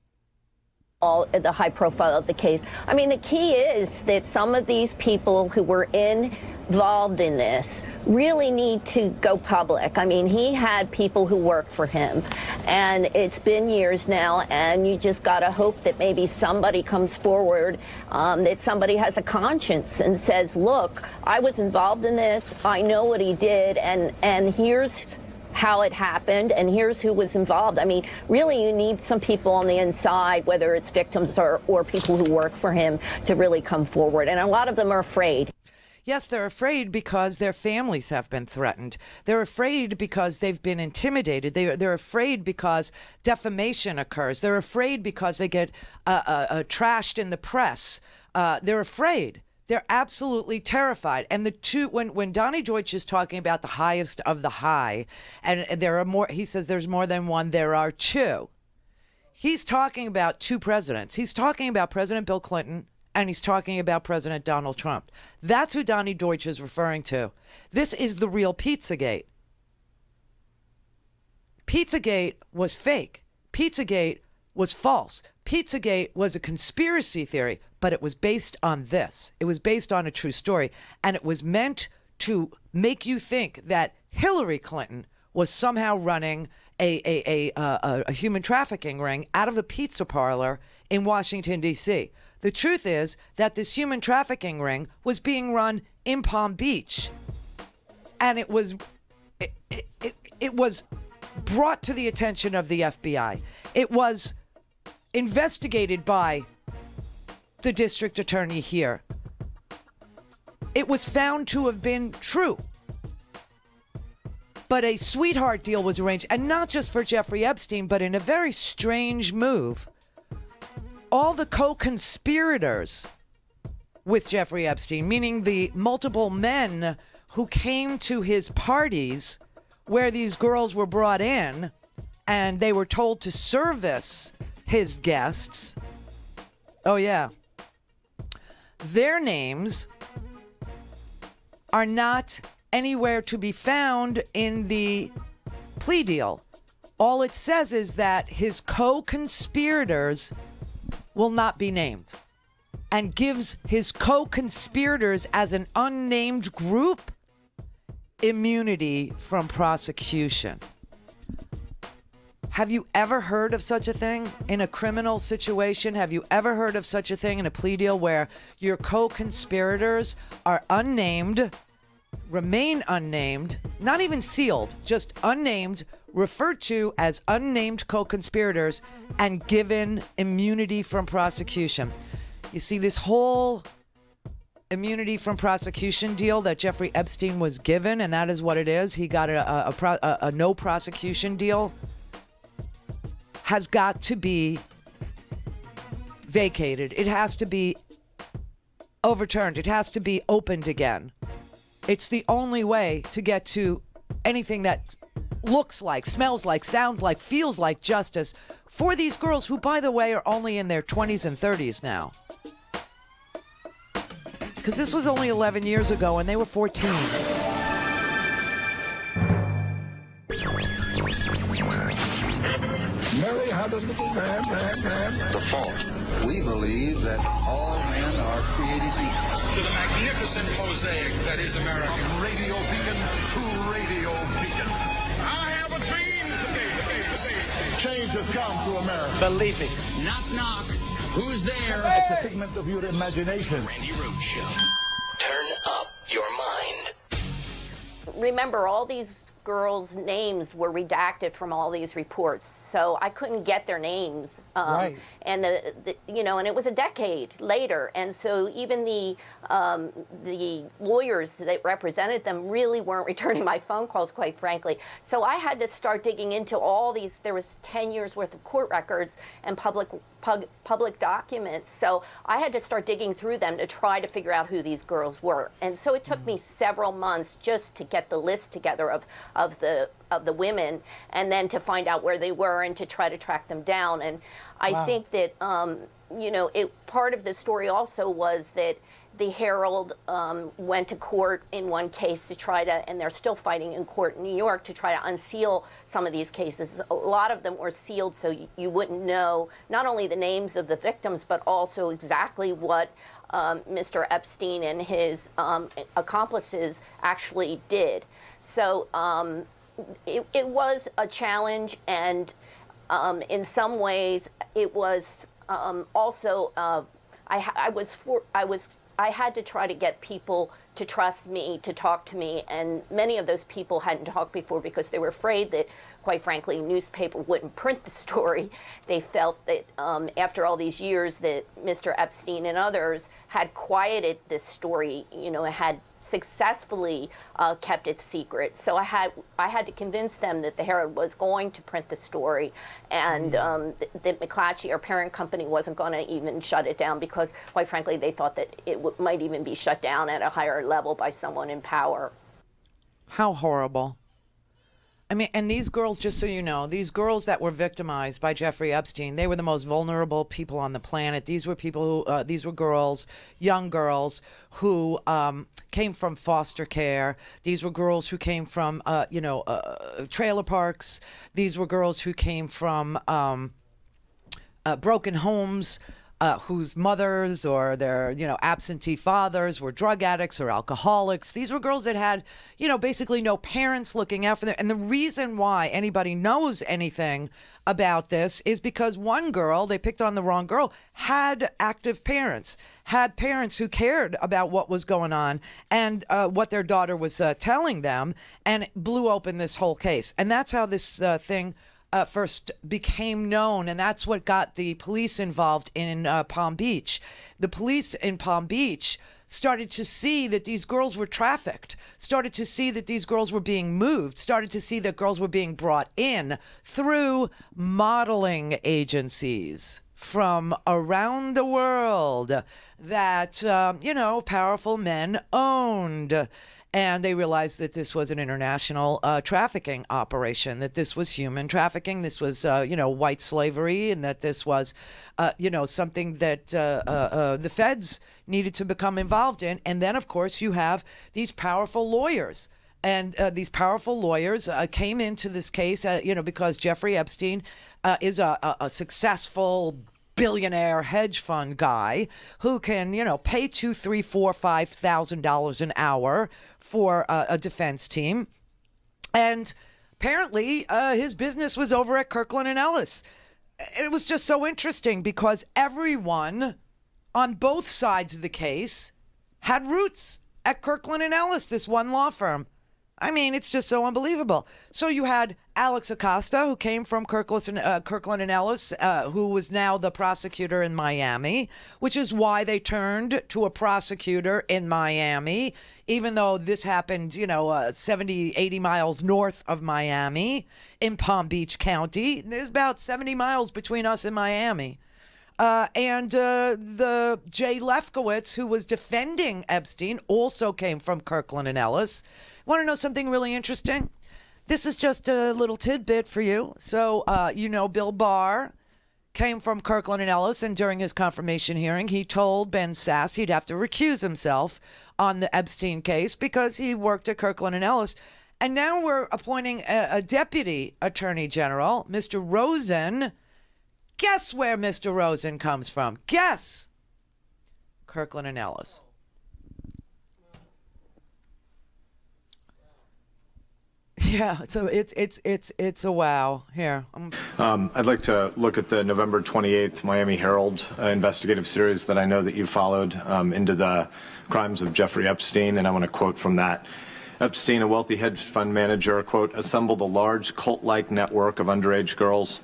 the high profile of the case. I mean, the key is that some of these people who were involved in this really need to go public. I mean, he had people who work for him, and it's been years now, and you just got to hope that maybe somebody comes forward, that somebody has a conscience and says, look, I was involved in this, I know what he did, and here's how it happened, and here's who was involved. I mean, really, you need some people on the inside, whether it's victims or people who work for him, to really come forward. And a lot of them are afraid. Yes, they're afraid because their families have been threatened. They're afraid because they've been intimidated. They're afraid because defamation occurs. They're afraid because they get trashed in the press. They're afraid. They're absolutely terrified. And the two, when Donnie Deutsch is talking about the highest of the high, and there are more, he says there's more than one, there are two. He's talking about two presidents. He's talking about President Bill Clinton, and he's talking about President Donald Trump. That's who Donnie Deutsch is referring to. This is the real Pizzagate. Pizzagate was fake. Pizzagate was false. Pizzagate was a conspiracy theory, but it was based on this. It was based on a true story, and it was meant to make you think that Hillary Clinton was somehow running a human trafficking ring out of a pizza parlor in Washington, D.C. The truth is that this human trafficking ring was being run in Palm Beach, and it was brought to the attention of the FBI. It was investigated by the district attorney here. It was found to have been true. But a sweetheart deal was arranged, and not just for Jeffrey Epstein, but in a very strange move. All the co-conspirators with Jeffrey Epstein, meaning the multiple men who came to his parties where these girls were brought in and they were told to service his guests. Oh, yeah. Their names are not anywhere to be found in the plea deal. All it says is that his co-conspirators will not be named, and gives his co-conspirators as an unnamed group immunity from prosecution. Have you ever heard of such a thing in a criminal situation? Have you ever heard of such a thing in a plea deal where your co-conspirators are unnamed, remain unnamed, not even sealed, just unnamed, referred to as unnamed co-conspirators, and given immunity from prosecution? You see, this whole immunity from prosecution deal that Jeffrey Epstein was given, and that is what it is. He got a no prosecution deal, has got to be vacated. It has to be overturned. It has to be opened again. It's the only way to get to anything that looks like, smells like, sounds like, feels like justice for these girls who, by the way, are only in their 20s and 30s now. Because this was only 11 years ago and they were 14. Mary had a little lamb. The fault. We believe that all men are created equal. To the magnificent mosaic that is America. From radio beacon to radio beacon. I have a dream today. Change has come to America. Believe me. Knock, knock. Who's there? It's a figment of your imagination. Randi Rhodes Show. Turn up your mind. Remember, all these girls' names were redacted from all these reports, so I couldn't get their names. Right. And and it was a decade later, and so even the lawyers that represented them really weren't returning my phone calls, quite frankly. So I had to start digging into all these. There was 10 years worth of court records and public documents. So I had to start digging through them to try to figure out who these girls were. And so it took me several months just to get the list together of the women, and then to find out where they were and to try to track them down. And I think that part of the story also was that the Herald went to court in one case to try to, and they're still fighting in court in New York to try to unseal some of these cases. A lot of them were sealed so you wouldn't know not only the names of the victims, but also exactly what Mr. Epstein and his accomplices actually did. So it was a challenge, and in some ways it was also I had to try to get people to trust me, to talk to me, and many of those people hadn't talked before because they were afraid that, quite frankly, newspaper wouldn't print the story. They felt that after all these years that Mr. Epstein and others had quieted this story, had successfully kept it secret. So I had to convince them that the Herald was going to print the story, and that McClatchy, our parent company, wasn't going to even shut it down because, quite frankly, they thought that it might even be shut down at a higher level by someone in power. How horrible. I mean, and these girls, just so you know, these girls that were victimized by Jeffrey Epstein, they were the most vulnerable people on the planet. These were people who, these were girls, young girls who came from foster care. These were girls who came from, trailer parks. These were girls who came from broken homes, whose mothers or their, absentee fathers were drug addicts or alcoholics. These were girls that had, basically no parents looking out for them. And the reason why anybody knows anything about this is because one girl, they picked on the wrong girl, had active parents, had parents who cared about what was going on and what their daughter was telling them, and it blew open this whole case. And that's how this thing first became known, and that's what got the police involved in Palm Beach. The police in Palm Beach started to see that these girls were trafficked, started to see that these girls were being moved, started to see that girls were being brought in through modeling agencies from around the world that, powerful men owned. And they realized that this was an international trafficking operation, that this was human trafficking, this was, white slavery, and that this was, something that the feds needed to become involved in. And then, of course, you have these powerful lawyers. And these powerful lawyers came into this case, because Jeffrey Epstein is a successful billionaire hedge fund guy who can, pay $2,000, $3,000, $4,000, $5,000 an hour for a defense team. And apparently his business was over at Kirkland and Ellis. It was just so interesting because everyone on both sides of the case had roots at Kirkland and Ellis, this one law firm. I mean, it's just so unbelievable. So you had Alex Acosta, who came from Kirkland and Ellis, who was now the prosecutor in Miami, which is why they turned to a prosecutor in Miami, even though this happened, 70, 80 miles north of Miami in Palm Beach County. There's about 70 miles between us and Miami. And the Jay Lefkowitz, who was defending Epstein, also came from Kirkland and Ellis. Want to know something really interesting? This is just a little tidbit for you. So, Bill Barr came from Kirkland and Ellis, and during his confirmation hearing, he told Ben Sasse he'd have to recuse himself on the Epstein case because he worked at Kirkland and Ellis. And now we're appointing a deputy attorney general, Mr. Rosen. Guess where Mr. Rosen comes from? Guess. Kirkland and Ellis. Yeah, so it's a wow. Here, I'd like to look at the November 28th Miami Herald investigative series that I know that you followed into the crimes of Jeffrey Epstein, and I want to quote from that. Epstein, a wealthy hedge fund manager, quote, assembled a large cult-like network of underage girls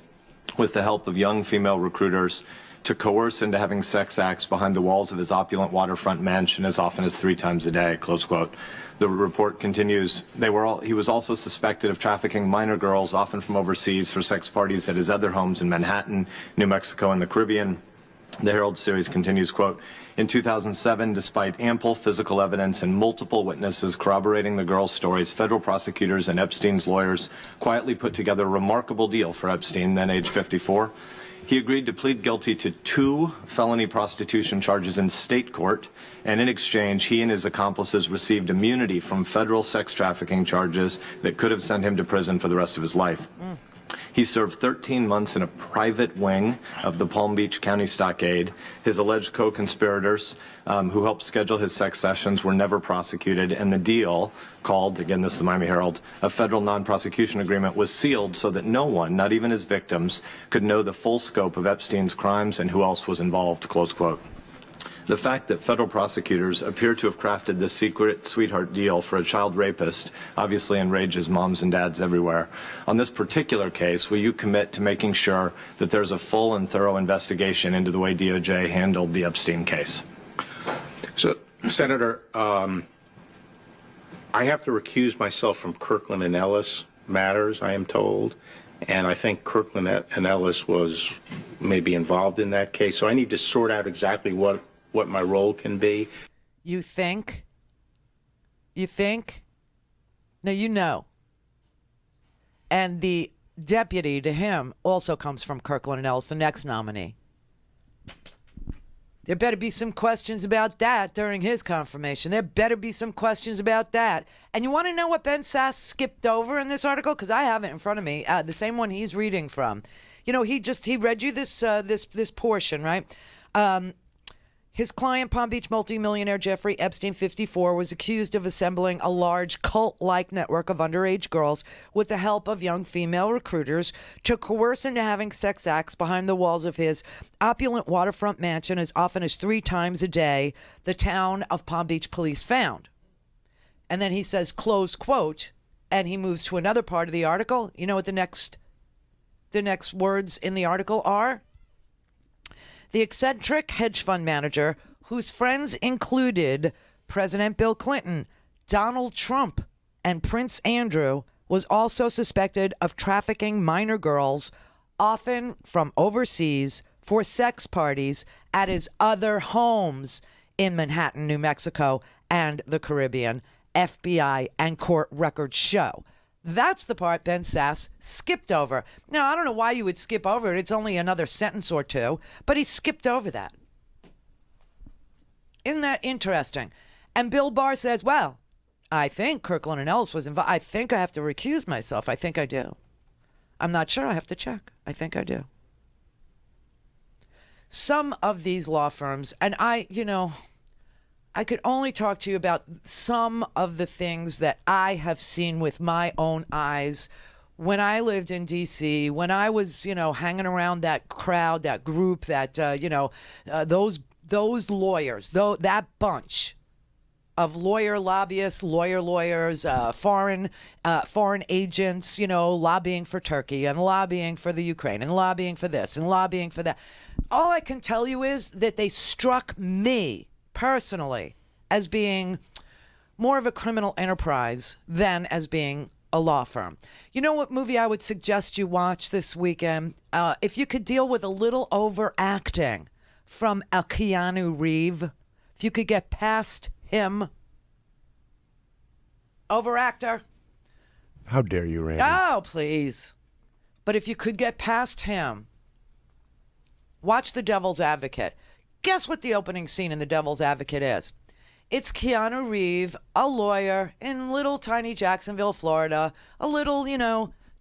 with the help of young female recruiters to coerce into having sex acts behind the walls of his opulent waterfront mansion as often as 3 times a day, close quote. The report continues, he was also suspected of trafficking minor girls, often from overseas, for sex parties at his other homes in Manhattan, New Mexico, and the Caribbean. The Herald series continues, quote, in 2007, despite ample physical evidence and multiple witnesses corroborating the girls' stories, federal prosecutors and Epstein's lawyers quietly put together a remarkable deal for Epstein, then age 54. He agreed to plead guilty to 2 felony prostitution charges in state court, and in exchange, he and his accomplices received immunity from federal sex trafficking charges that could have sent him to prison for the rest of his life. He served 13 months in a private wing of the Palm Beach County Stockade. His alleged co-conspirators who helped schedule his sex sessions were never prosecuted, and the deal, called, again, this is the Miami Herald, a federal non-prosecution agreement, was sealed so that no one, not even his victims, could know the full scope of Epstein's crimes and who else was involved, close quote. The fact that federal prosecutors appear to have crafted this secret sweetheart deal for a child rapist obviously enrages moms and dads everywhere. On this particular case, will you commit to making sure that there's a full and thorough investigation into the way DOJ handled the Epstein case? So, Senator, I have to recuse myself from Kirkland and Ellis matters, I am told. And I think Kirkland and Ellis was maybe involved in that case. So I need to sort out exactly what my role can be. You think? You think? No, you know. And the deputy to him also comes from Kirkland and Ellis, the next nominee. There better be some questions about that during his confirmation. There better be some questions about that. And you want to know what Ben Sasse skipped over in this article? Because I have it in front of me, the same one he's reading from. You know, he read you this portion, right? His client, Palm Beach multimillionaire Jeffrey Epstein, 54, was accused of assembling a large cult-like network of underage girls with the help of young female recruiters to coerce into having sex acts behind the walls of his opulent waterfront mansion as often as 3 times a day, the town of Palm Beach police found. And then he says, close quote, and he moves to another part of the article. You know what the next words in the article are? The eccentric hedge fund manager, whose friends included President Bill Clinton, Donald Trump, and Prince Andrew, was also suspected of trafficking minor girls, often from overseas, for sex parties at his other homes in Manhattan, New Mexico, and the Caribbean. FBI and court records show. That's the part Ben Sasse skipped over. Now, I don't know why you would skip over it. It's only another sentence or 2, but he skipped over that. Isn't that interesting? And Bill Barr says, well, I think Kirkland and Ellis was involved. I think I have to recuse myself. I think I do. I'm not sure. I have to check. I think I do. Some of these law firms, and I could only talk to you about some of the things that I have seen with my own eyes when I lived in D.C., when I was, hanging around that crowd, that group, that, those lawyers, that bunch of lawyer lobbyists, lawyers, foreign agents, lobbying for Turkey and lobbying for the Ukraine and lobbying for this and lobbying for that. All I can tell you is that they struck me personally as being more of a criminal enterprise than as being a law firm. You know what movie I would suggest you watch this weekend? If you could deal with a little overacting from a Keanu Reeves, if you could get past him. Overactor. How dare you, Randy? Oh, please. But if you could get past him, watch The Devil's Advocate. Guess what the opening scene in The Devil's Advocate is? It's Keanu Reeves, a lawyer in little tiny Jacksonville, Florida, a little,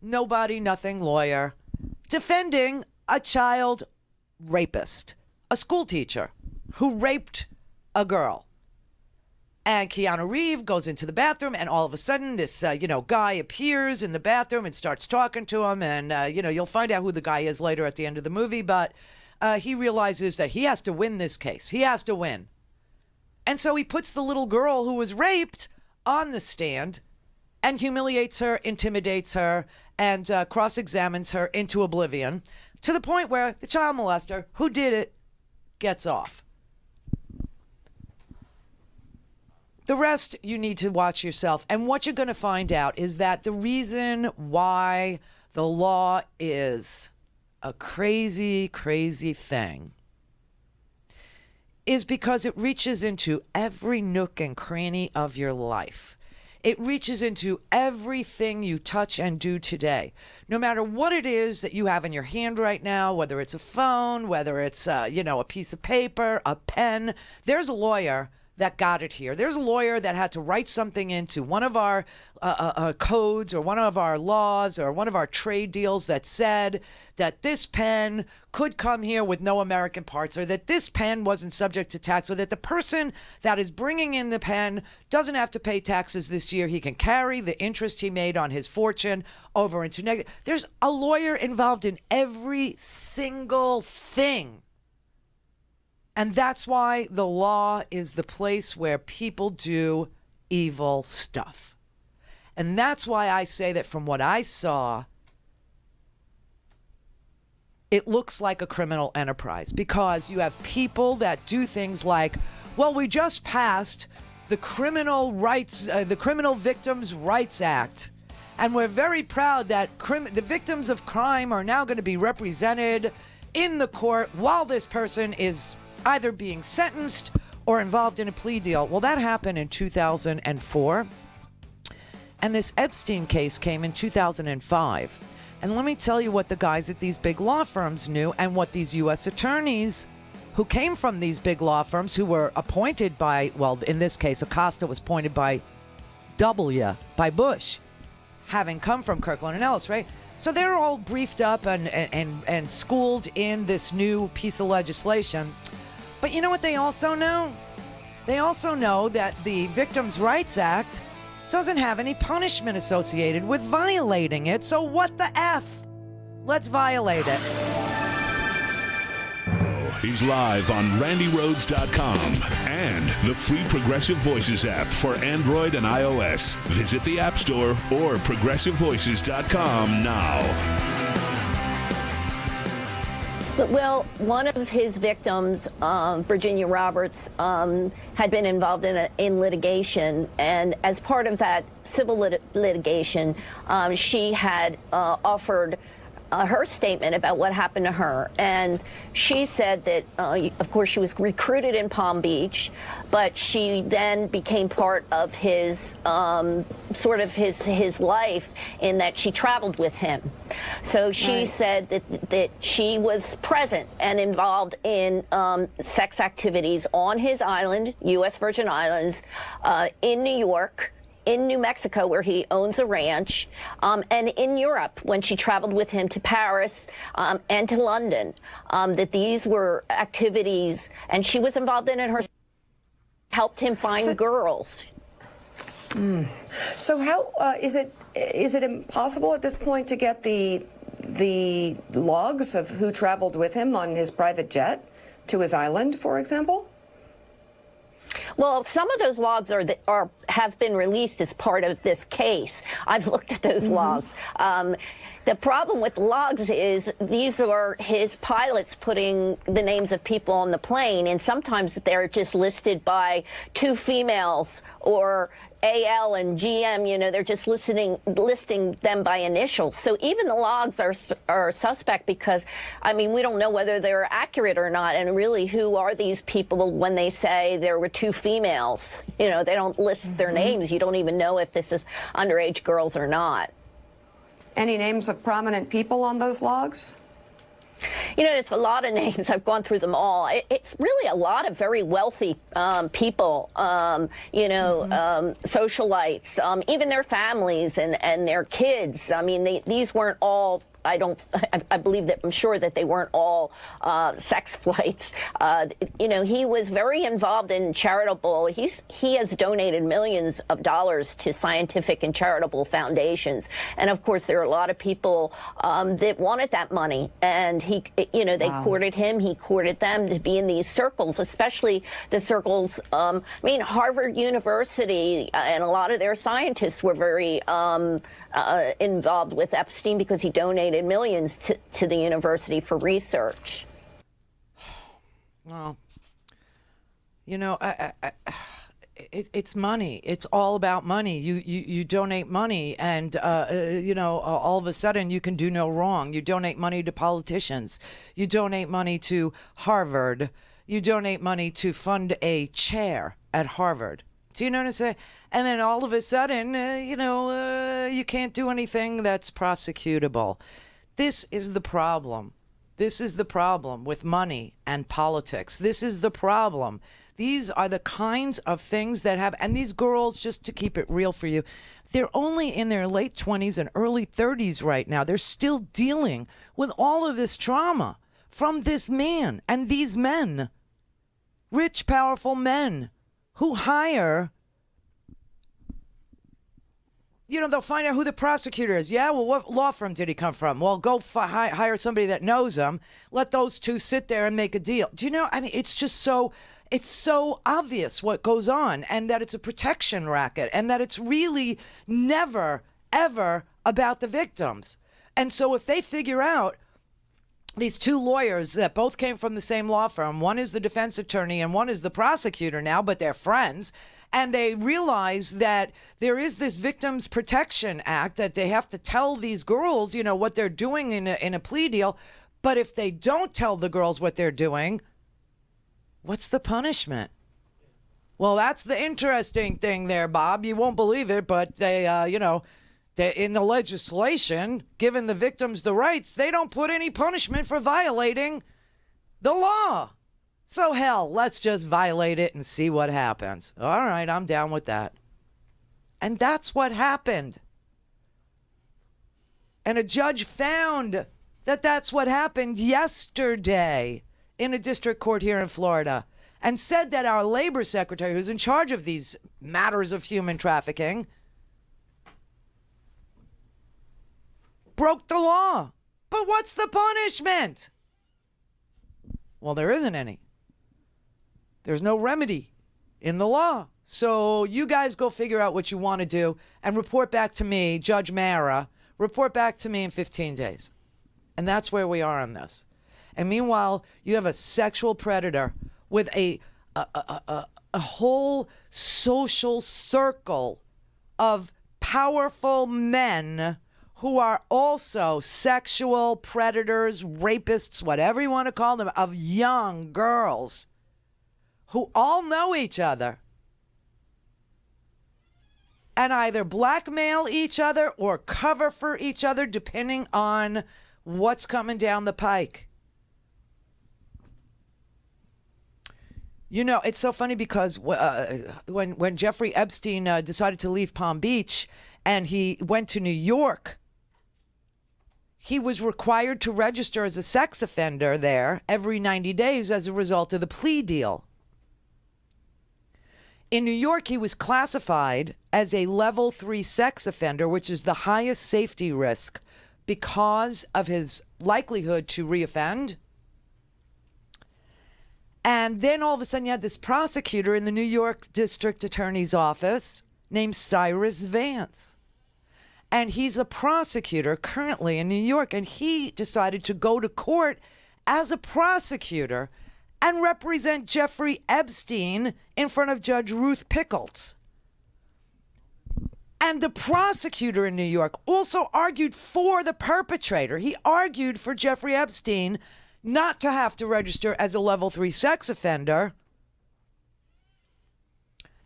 nobody, nothing lawyer, defending a child rapist, a school teacher who raped a girl. And Keanu Reeves goes into the bathroom, and all of a sudden this, guy appears in the bathroom and starts talking to him. And, you'll find out who the guy is later at the end of the movie. But he realizes that he has to win this case. He has to win. And so he puts the little girl who was raped on the stand and humiliates her, intimidates her, and cross-examines her into oblivion to the point where the child molester who did it gets off. The rest you need to watch yourself. And what you're going to find out is that the reason why the law is a crazy, crazy thing is because it reaches into every nook and cranny of your life. It reaches into everything you touch and do today. No matter what it is that you have in your hand right now, whether it's a phone, whether it's, a piece of paper, a pen, there's a lawyer that got it here. There's a lawyer that had to write something into one of our codes or one of our laws or one of our trade deals that said that this pen could come here with no American parts, or that this pen wasn't subject to tax, or that the person that is bringing in the pen doesn't have to pay taxes this year. He can carry the interest he made on his fortune over into negative. There's a lawyer involved in every single thing. And that's why the law is the place where people do evil stuff. And that's why I say that from what I saw, it looks like a criminal enterprise, because you have people that do things like, well, we just passed the Criminal Victims' Rights Act, and we're very proud that the victims of crime are now going to be represented in the court while this person is either being sentenced or involved in a plea deal. Well, that happened in 2004. And this Epstein case came in 2005. And let me tell you what the guys at these big law firms knew, and what these U.S. attorneys who came from these big law firms, who were appointed by, well, in this case, Acosta was appointed by Bush, having come from Kirkland and Ellis, right? So they're all briefed up and schooled in this new piece of legislation. But you know what they also know? They also know that the Victims' Rights Act doesn't have any punishment associated with violating it. So what the F? Let's violate it. He's live on RandiRhodes.com and the free Progressive Voices app for Android and iOS. Visit the App Store or ProgressiveVoices.com now. Well, one of his victims, Virginia Roberts, had been involved in litigation, and as part of that civil litigation, she had offered her statement about what happened to her. And she said that, of course, she was recruited in Palm Beach, but she then became part of his, his life, in that she traveled with him. So she said that she was present and involved in sex activities on his island, U.S. Virgin Islands, in New York, in New Mexico, where he owns a ranch, and in Europe, when she traveled with him to Paris and to London, that these were activities, and she was involved in it herself, helped him find girls. So how is it impossible at this point to get the logs of who traveled with him on his private jet to his island, for example? Well, some of those logs have been released as part of this case. I've looked at those logs. The problem with the logs is these are his pilots putting the names of people on the plane, and sometimes they're just listed by two females, or AL and GM, they're just listing them by initials. So even the logs are suspect, because, we don't know whether they're accurate or not. And really, who are these people when they say there were two females? They don't list their names. You don't even know if this is underage girls or not. Any names of prominent people on those logs? It's a lot of names. I've gone through them all. It's really a lot of very wealthy people, socialites, even their families and their kids. These weren't all. I believe that, I'm sure that they weren't all sex flights. He was very involved in charitable. He has donated millions of dollars to scientific and charitable foundations. And of course, there are a lot of people that wanted that money. And they courted him. He courted them to be in these circles, especially the circles. Harvard University and a lot of their scientists were very involved with Epstein, because he donated millions to the university for research. Well, it's money. It's all about money. You donate money, and all of a sudden you can do no wrong. You donate money to politicians. You donate money to Harvard. You donate money to fund a chair at Harvard. Do you know what I'm saying? And then all of a sudden, you can't do anything that's prosecutable. This is the problem. This is the problem with money and politics. This is the problem. These are the kinds of things that have, and these girls, just to keep it real for you, they're only in their late 20s and early 30s right now. They're still dealing with all of this trauma from this man and these men, rich, powerful men who hire, they'll find out who the prosecutor is. Yeah, well, what law firm did he come from? Well, go hire somebody that knows him. Let those two sit there and make a deal. Do you know? I mean, it's just so obvious what goes on, and that it's a protection racket, and that it's really never, ever about the victims. And so if they figure out, these two lawyers that both came from the same law firm, one is the defense attorney and one is the prosecutor now, but they're friends, and they realize that there is this Victims Protection Act that they have to tell these girls, what they're doing in a plea deal. But if they don't tell the girls what they're doing, what's the punishment? Well, that's the interesting thing there, Bob. You won't believe it, but they, in the legislation, giving the victims the rights, they don't put any punishment for violating the law. So hell, let's just violate it and see what happens. All right, I'm down with that. And that's what happened. And a judge found that that's what happened yesterday in a district court here in Florida, and said that our labor secretary, who's in charge of these matters of human trafficking, broke the law. But what's the punishment? Well, there isn't any. There's no remedy in the law. So you guys go figure out what you want to do and report back to me, Judge Mara, report back to me in 15 days. And that's where we are on this. And meanwhile, you have a sexual predator with a whole social circle of powerful men who are also sexual predators, rapists, whatever you want to call them, of young girls who all know each other and either blackmail each other or cover for each other depending on what's coming down the pike. It's so funny because when Jeffrey Epstein decided to leave Palm Beach and he went to New York, he was required to register as a sex offender there every 90 days as a result of the plea deal. In New York, he was classified as a level 3 sex offender, which is the highest safety risk because of his likelihood to reoffend. And then all of a sudden you had this prosecutor in the New York District Attorney's Office named Cyrus Vance. And he's a prosecutor currently in New York. And he decided to go to court as a prosecutor and represent Jeffrey Epstein in front of Judge Ruth Pickles. And the prosecutor in New York also argued for the perpetrator. He argued for Jeffrey Epstein not to have to register as a level 3 sex offender.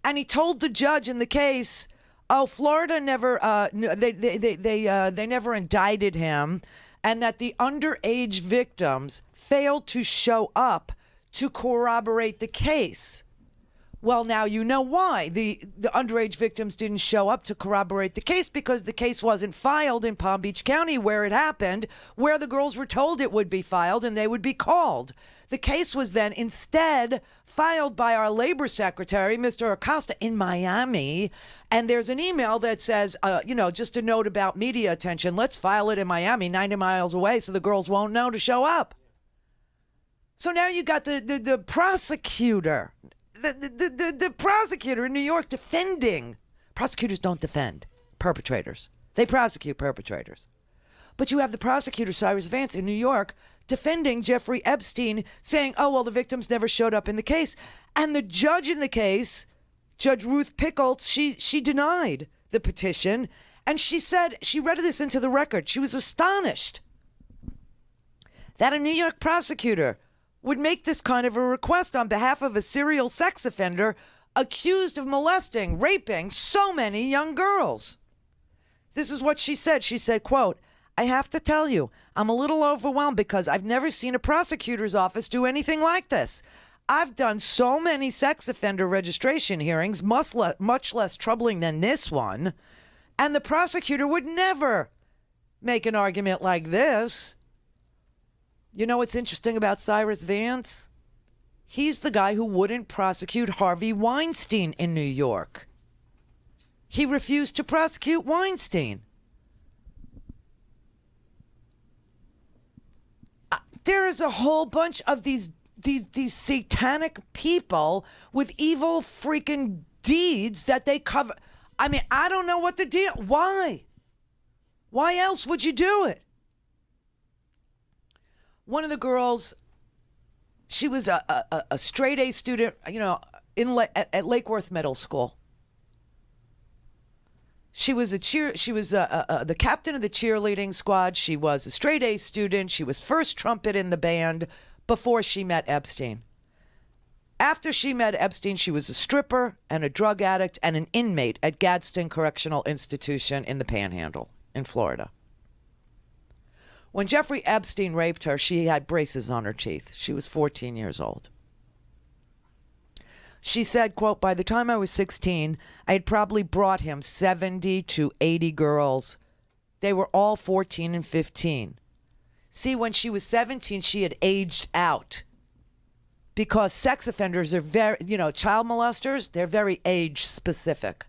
And he told the judge in the case, Florida never, they never indicted him, and that the underage victims failed to show up to corroborate the case. Well, now you know why the underage victims didn't show up to corroborate the case, because the case wasn't filed in Palm Beach County where it happened, where the girls were told it would be filed and they would be called. The case was then instead filed by our labor secretary, Mr. Acosta, in Miami. And there's an email that says, just a note about media attention. Let's file it in Miami, 90 miles away, so the girls won't know to show up. So now you got the prosecutor. The prosecutor in New York defending. Prosecutors don't defend perpetrators. They prosecute perpetrators. But you have the prosecutor, Cyrus Vance, in New York, defending Jeffrey Epstein, saying, the victims never showed up in the case. And the judge in the case, Judge Ruth Pickles, she denied the petition. And she said, she read this into the record. She was astonished that a New York prosecutor would make this kind of a request on behalf of a serial sex offender accused of molesting, raping so many young girls. This is what she said. She said, quote, "I have to tell you, I'm a little overwhelmed because I've never seen a prosecutor's office do anything like this. I've done so many sex offender registration hearings, much less troubling than this one, and the prosecutor would never make an argument like this." You know what's interesting about Cyrus Vance? He's the guy who wouldn't prosecute Harvey Weinstein in New York. He refused to prosecute Weinstein. There is a whole bunch of these satanic people with evil freaking deeds that they cover. I mean, I don't know what the deal. Why? Why else would you do it? One of the girls, she was a straight A student, you know, at Lake Worth Middle School. She was the captain of the cheerleading squad. She was a straight A student. She was first trumpet in the band before she met Epstein. After she met Epstein, she was a stripper and a drug addict and an inmate at Gadsden Correctional Institution in the Panhandle in Florida. When Jeffrey Epstein raped her, she had braces on her teeth. She was 14 years old. She said, quote, "By the time I was 16, I had probably brought him 70 to 80 girls. They were all 14 and 15. See, when she was 17, she had aged out. Because sex offenders are very, child molesters, they're very age specific.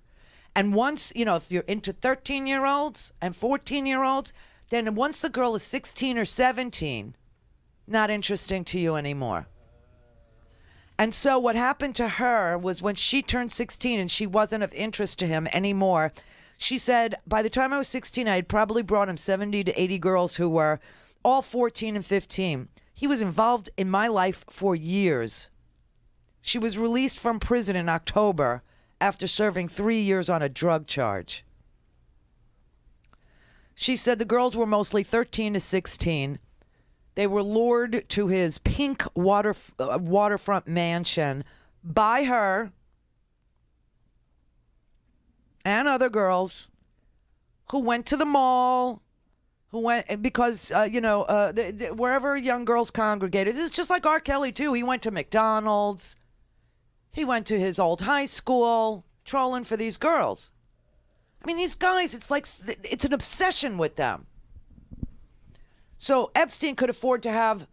And once, if you're into 13-year-olds and 14-year-olds, then once the girl is 16 or 17, not interesting to you anymore. And so what happened to her was when she turned 16 and she wasn't of interest to him anymore, she said, by the time I was 16, I had probably brought him 70 to 80 girls who were all 14 and 15. He was involved in my life for years. She was released from prison in October after serving 3 years on a drug charge. She said the girls were mostly 13 to 16. They were lured to his pink waterfront mansion by her and other girls who went to the mall, who went because, wherever young girls congregated. It's just like R. Kelly, too. He went to McDonald's. He went to his old high school, trolling for these girls. I mean, these guys, it's an obsession with them. So Epstein could afford to have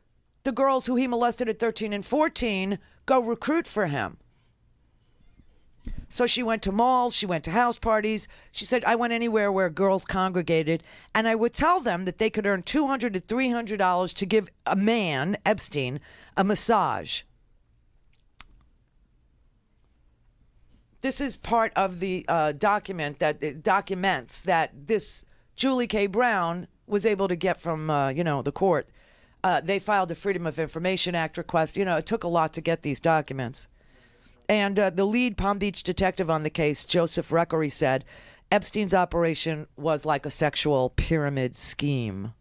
the girls who he molested at 13 and 14 go recruit for him. So she went to malls, she went to house parties. She said, I went anywhere where girls congregated, and I would tell them that they could earn $200 to $300 to give a man, Epstein, a massage. This is part of the document that documents that this Julie K. Brown was able to get from, the court. They filed a Freedom of Information Act request. It took a lot to get these documents. And the lead Palm Beach detective on the case, Joseph Reckery, said Epstein's operation was like a sexual pyramid scheme.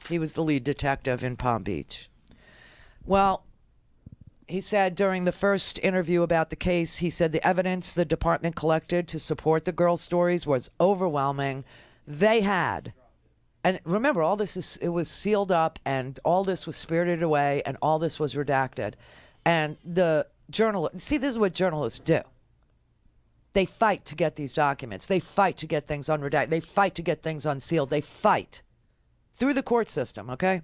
He was the lead detective in Palm Beach. Well, he said during the first interview about the case, he said the evidence the department collected to support the girls' stories was overwhelming. They had, and remember, all this it was sealed up, and all this was spirited away, and all this was redacted. And the journalist, see, this is what journalists do. They fight to get these documents. They fight to get things unredacted. They fight to get things unsealed. They fight through the court system, okay?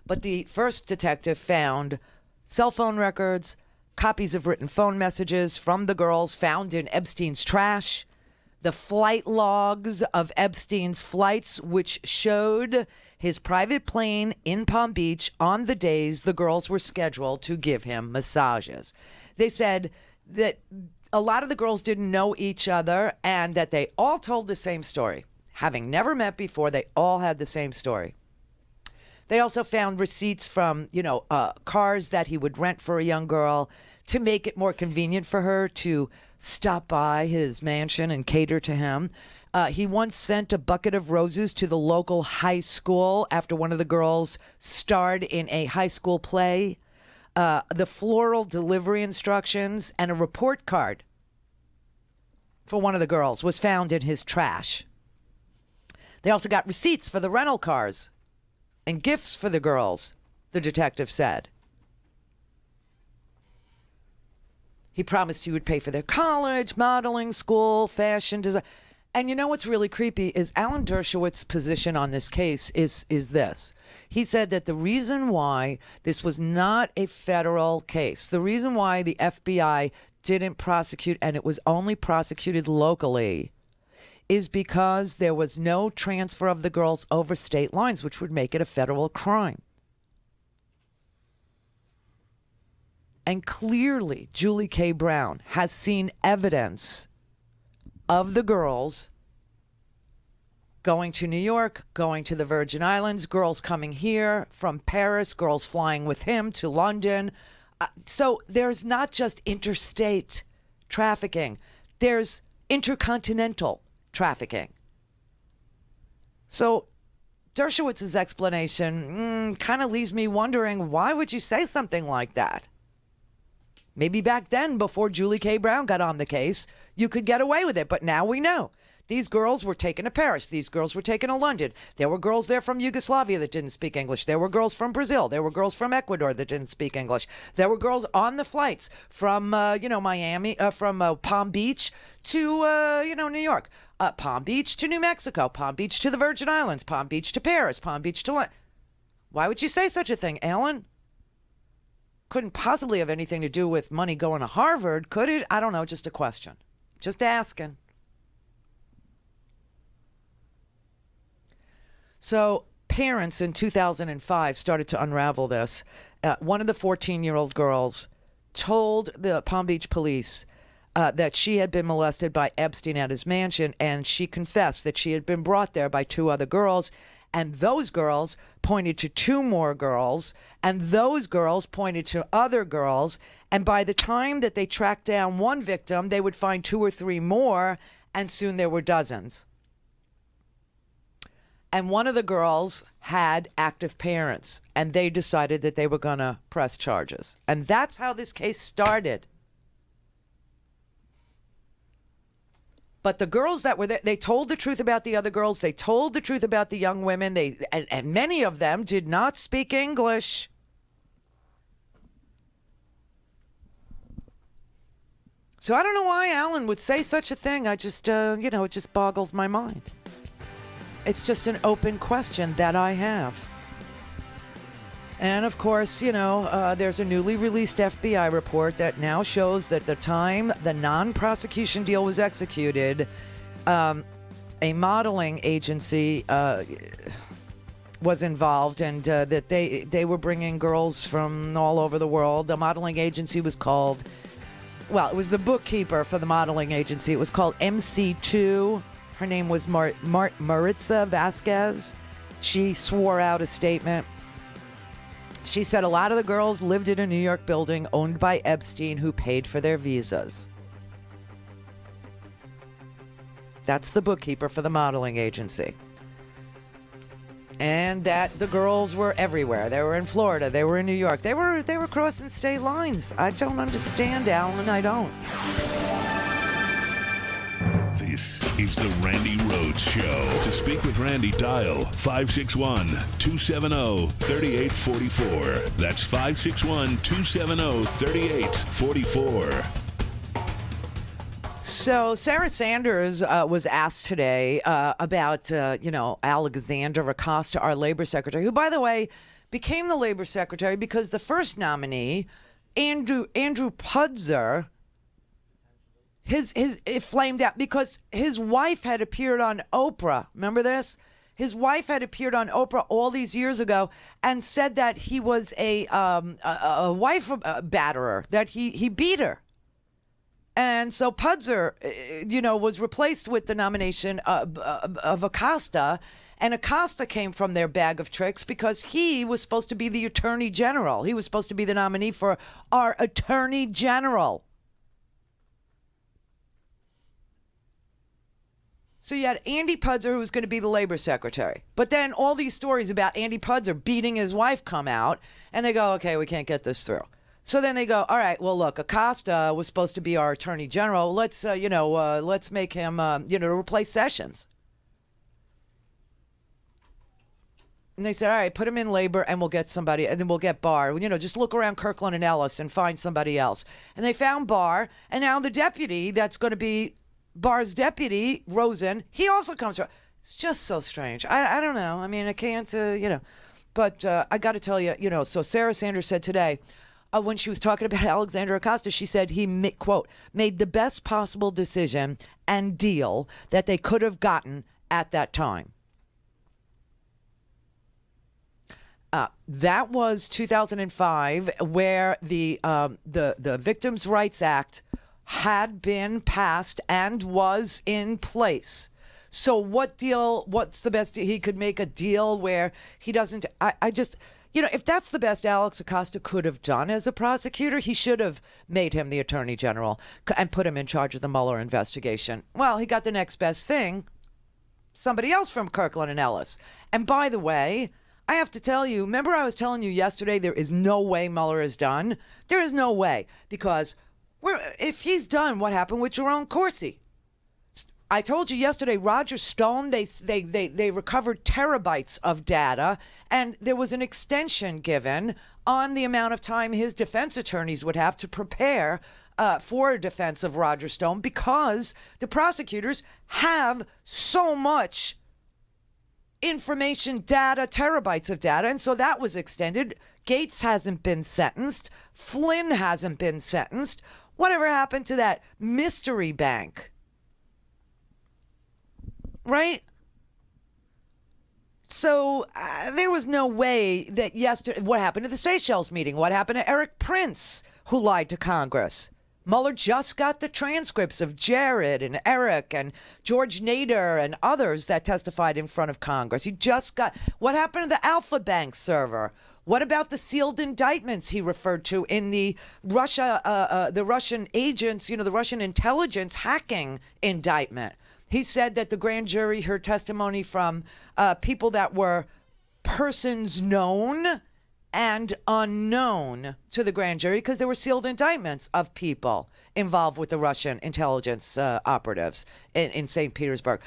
But the first detective found cell phone records, copies of written phone messages from the girls found in Epstein's trash, the flight logs of Epstein's flights, which showed his private plane in Palm Beach on the days the girls were scheduled to give him massages. They said that a lot of the girls didn't know each other and that they all told the same story. Having never met before, they all had the same story. They also found receipts from, cars that he would rent for a young girl to make it more convenient for her to stop by his mansion and cater to him. He once sent a bucket of roses to the local high school after one of the girls starred in a high school play. the floral delivery instructions, and a report card for one of the girls was found in his trash. They also got receipts for the rental cars and gifts for the girls, the detective said. He promised he would pay for their college, modeling, school, fashion, design. And you know what's really creepy is Alan Dershowitz's position on this case is this. He said that the reason why this was not a federal case, the reason why the FBI didn't prosecute and it was only prosecuted locally, is because there was no transfer of the girls over state lines, which would make it a federal crime. And clearly, Julie K. Brown has seen evidence of the girls going to New York, going to the Virgin Islands, girls coming here from Paris, girls flying with him to London. So there's not just interstate trafficking, there's intercontinental trafficking. So Dershowitz's explanation kind of leaves me wondering, why would you say something like that? Maybe back then, before Julie K. Brown got on the case, you could get away with it. But now we know. These girls were taken to Paris. These girls were taken to London. There were girls there from Yugoslavia that didn't speak English. There were girls from Brazil. There were girls from Ecuador that didn't speak English. There were girls on the flights from, Miami, from Palm Beach to, New York. Palm Beach to New Mexico. Palm Beach to the Virgin Islands. Palm Beach to Paris. Palm Beach to London. Why would you say such a thing, Alan? Couldn't possibly have anything to do with money going to Harvard, could it? I don't know, just a question. Just asking. So parents in 2005 started to unravel this. One of the 14-year-old girls told the Palm Beach police that she had been molested by Epstein at his mansion, and she confessed that she had been brought there by two other girls. And those girls pointed to two more girls, and those girls pointed to other girls. And by the time that they tracked down one victim, they would find two or three more, and soon there were dozens. And one of the girls had active parents, and they decided that they were going to press charges. And that's how this case started. But the girls that were there, they told the truth about the other girls. They told the truth about the young women. And many of them did not speak English. So I don't know why Alan would say such a thing. I just, it just boggles my mind. It's just an open question that I have. And of course, there's a newly released FBI report that now shows that the time the non-prosecution deal was executed, a modeling agency was involved, and that they were bringing girls from all over the world. The modeling agency was called, it was the bookkeeper for the modeling agency. It was called MC2. Her name was Maritza Vasquez. She swore out a statement. She said a lot of the girls lived in a New York building owned by Epstein, who paid for their visas. That's the bookkeeper for the modeling agency. And that the girls were everywhere. They were in Florida. They were in New York. They were crossing state lines. I don't understand, Alan. I don't. This is the Randi Rhodes Show. To speak with Randi, dial 561-270-3844. That's 561-270-3844. So Sarah Sanders was asked today about, Alexander Acosta, our labor secretary, who, by the way, became the labor secretary because the first nominee, Andrew Pudzer, it flamed out because his wife had appeared on Oprah. Remember this? His wife had appeared on Oprah all these years ago and said that he was a wife batterer, that he beat her. And so Pudzer, was replaced with the nomination of Acosta, and Acosta came from their bag of tricks because he was supposed to be the attorney general. He was supposed to be the nominee for our attorney general. So you had Andy Pudzer, who was going to be the labor secretary. But then all these stories about Andy Pudzer beating his wife come out, and they go, okay, we can't get this through. So then they go, all right, well, look, Acosta was supposed to be our attorney general. Let's, let's make him, replace Sessions. And they said, all right, put him in labor and we'll get somebody, and then we'll get Barr. Just look around Kirkland and Ellis and find somebody else. And they found Barr, and now the deputy that's going to be Barr's deputy, Rosen, he also comes from. It's just so strange. I don't know. I mean, I can't, But I got to tell you, so Sarah Sanders said today, when she was talking about Alexander Acosta, she said he, quote, made the best possible decision and deal that they could have gotten at that time. That was 2005, where the Victims' Rights Act had been passed and was in place. So what's the best? He could make a deal where he doesn't, if that's the best Alex Acosta could have done as a prosecutor, he should have made him the attorney general and put him in charge of the Mueller investigation. Well, he got the next best thing, somebody else from Kirkland and Ellis. And by the way, I have to tell you, remember I was telling you yesterday, there is no way Mueller is done? There is no way, because if he's done, what happened with Jerome Corsi? I told you yesterday, Roger Stone, they recovered terabytes of data, and there was an extension given on the amount of time his defense attorneys would have to prepare for a defense of Roger Stone, because the prosecutors have so much information, data, terabytes of data, and so that was extended. Gates hasn't been sentenced. Flynn hasn't been sentenced. Whatever happened to that mystery bank? Right? So there was no way that yesterday, what happened to the Seychelles meeting? What happened to Eric Prince, who lied to Congress? Mueller just got the transcripts of Jared and Eric and George Nader and others that testified in front of Congress. He just got, what happened to the Alpha Bank server? What about the sealed indictments he referred to in the Russian agents, the Russian intelligence hacking indictment? He said that the grand jury heard testimony from people that were persons known and unknown to the grand jury, because there were sealed indictments of people involved with the Russian intelligence operatives in St. Petersburg.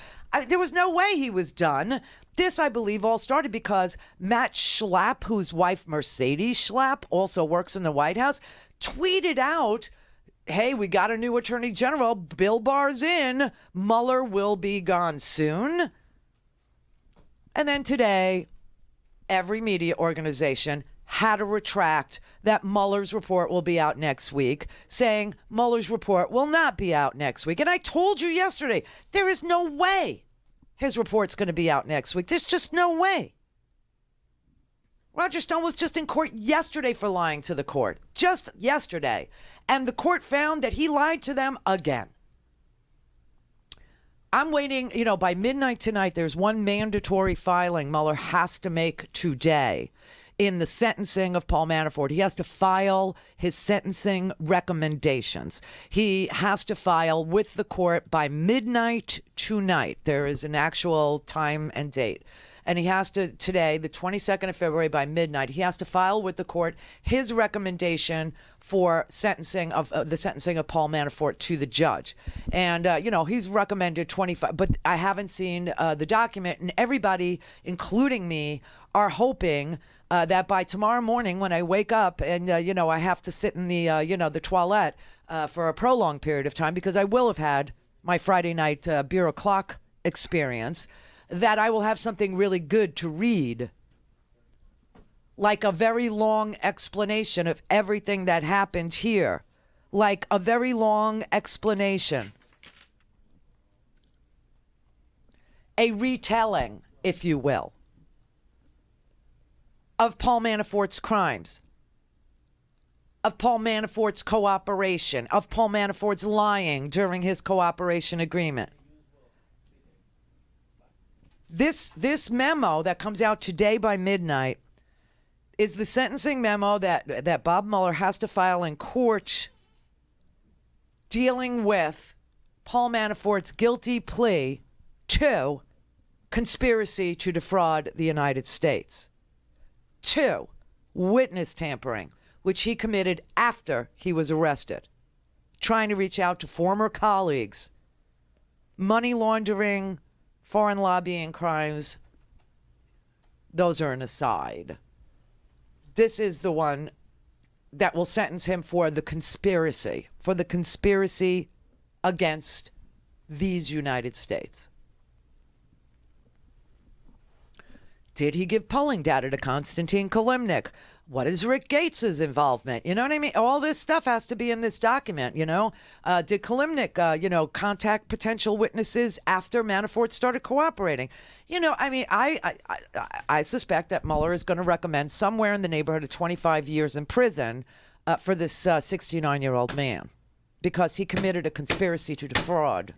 There was no way he was done. This, I believe, all started because Matt Schlapp, whose wife Mercedes Schlapp also works in the White House, tweeted out, hey, we got a new attorney general. Bill Barr's in. Mueller will be gone soon. And then today, every media organization had to retract that Mueller's report will be out next week, saying Mueller's report will not be out next week. And I told you yesterday, there is no way his report's going to be out next week. There's just no way. Roger Stone was just in court yesterday for lying to the court. Just yesterday. And the court found that he lied to them again. I'm waiting, by midnight tonight, there's one mandatory filing Mueller has to make today in the sentencing of Paul Manafort. He has to file his sentencing recommendations. He has to file with the court by midnight tonight. There is an actual time and date. And he has to, today, the 22nd of February by midnight, he has to file with the court his recommendation for sentencing of the sentencing of Paul Manafort to the judge. And, he's recommended 25, but I haven't seen the document. And everybody, including me, are hoping that by tomorrow morning when I wake up and, I have to sit in the, the toilet for a prolonged period of time, because I will have had my Friday night beer o'clock experience, that I will have something really good to read, like a very long explanation of everything that happened here, like a very long explanation, a retelling, if you will, of Paul Manafort's crimes, of Paul Manafort's cooperation, of Paul Manafort's lying during his cooperation agreement. This memo that comes out today by midnight is the sentencing memo that Bob Mueller has to file in court dealing with Paul Manafort's guilty plea to conspiracy to defraud the United States, 2, witness tampering, which he committed after he was arrested, trying to reach out to former colleagues, money laundering, foreign lobbying crimes, those are an aside. This is the one that will sentence him for the conspiracy against these United States. Did he give polling data to Konstantin Kilimnik? What is Rick Gates's involvement? You know what I mean? All this stuff has to be in this document, you know? Did Kilimnik, contact potential witnesses after Manafort started cooperating? You know, I mean, I suspect that Mueller is going to recommend somewhere in the neighborhood of 25 years in prison for this 69-year-old man because he committed a conspiracy to defraud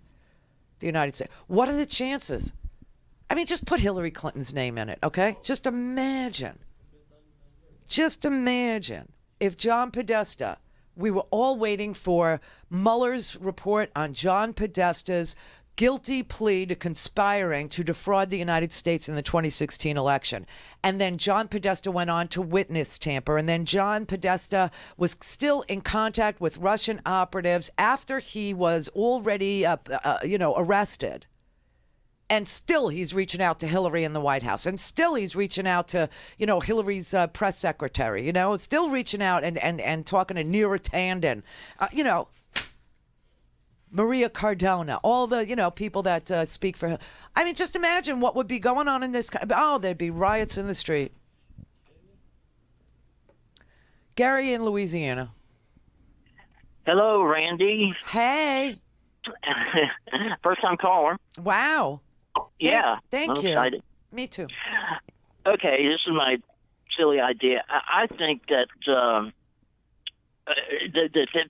the United States. What are the chances? I mean, just put Hillary Clinton's name in it, okay? Just imagine if John Podesta, we were all waiting for Mueller's report on John Podesta's guilty plea to conspiring to defraud the United States in the 2016 election. And then John Podesta went on to witness tamper. And then John Podesta was still in contact with Russian operatives after he was already, arrested. And still he's reaching out to Hillary in the White House. And still he's reaching out to, Hillary's press secretary, still reaching out and talking to Neera Tanden, Maria Cardona, all the, people that speak for him. I mean, just imagine what would be going on in this. Oh, there'd be riots in the street. Gary in Louisiana. Hello, Randy. Hey. First time caller. Wow. Yeah. Thank you. Excited. Me too. Okay, this is my silly idea. I think that the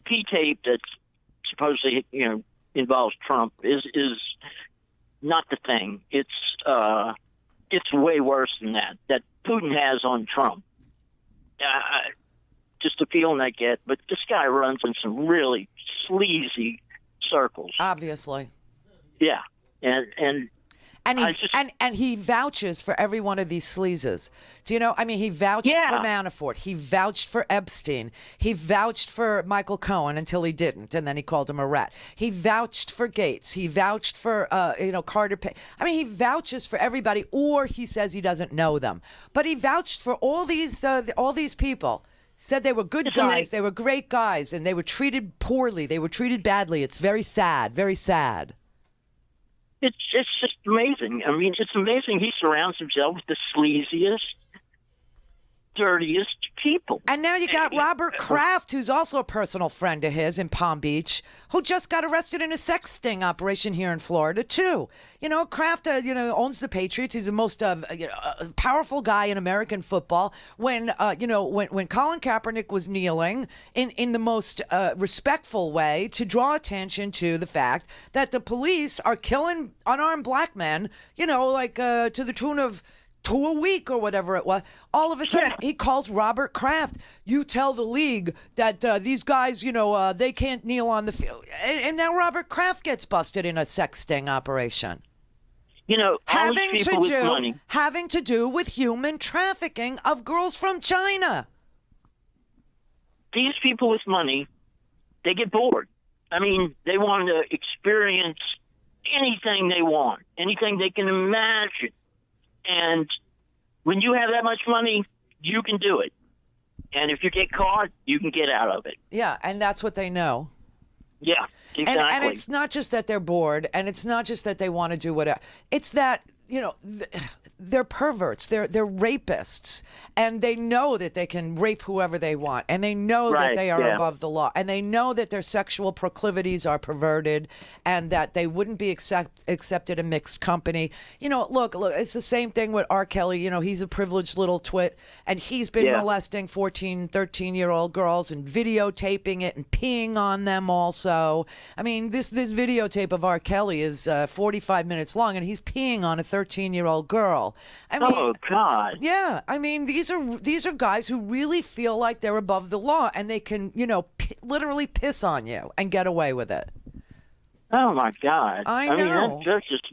P-tape that supposedly involves Trump is not the thing. It's way worse than that Putin has on Trump. Just the feeling I get, but this guy runs in some really sleazy circles. Obviously. Yeah, and he vouches for every one of these sleazes. Do you know? I mean, he vouched for Manafort. He vouched for Epstein. He vouched for Michael Cohen until he didn't, and then he called him a rat. He vouched for Gates. He vouched for Carter. I mean, he vouches for everybody, or he says he doesn't know them. But he vouched for all these people. Said they were good guys, they were great guys, and they were treated poorly. They were treated badly. It's very sad, very sad. It's just amazing. I mean, it's amazing he surrounds himself with the sleaziest, dirtiest people. And now you got Robert Kraft, who's also a personal friend of his in Palm Beach, who just got arrested in a sex sting operation here in Florida, too. Kraft, owns the Patriots. He's the most powerful guy in American football. When Colin Kaepernick was kneeling in the most respectful way to draw attention to the fact that the police are killing unarmed black men, to the tune of 2 a week or whatever it was. All of a sudden, he calls Robert Kraft. You tell the league that these guys, they can't kneel on the field. And now Robert Kraft gets busted in a sex sting operation. All these people with money. Having to do with human trafficking of girls from China. These people with money, they get bored. I mean, they want to experience anything they want, anything they can imagine. And when you have that much money, you can do it. And if you get caught, you can get out of it. Yeah, and that's what they know. Yeah, exactly. And it's not just that they're bored, and it's not just that they want to do whatever. It's that, they're perverts, they're rapists, and they know that they can rape whoever they want, and they know that they are above the law, and they know that their sexual proclivities are perverted, and that they wouldn't be accepted in mixed company. Look, it's the same thing with R. Kelly. He's a privileged little twit, and he's been molesting 14, 13-year-old girls and videotaping it and peeing on them also. I mean, this videotape of R. Kelly is 45 minutes long, and he's peeing on a 13-year-old girl. I mean, oh God! Yeah, I mean, these are guys who really feel like they're above the law, and they can, literally piss on you and get away with it. Oh my God! I know. mean, that's just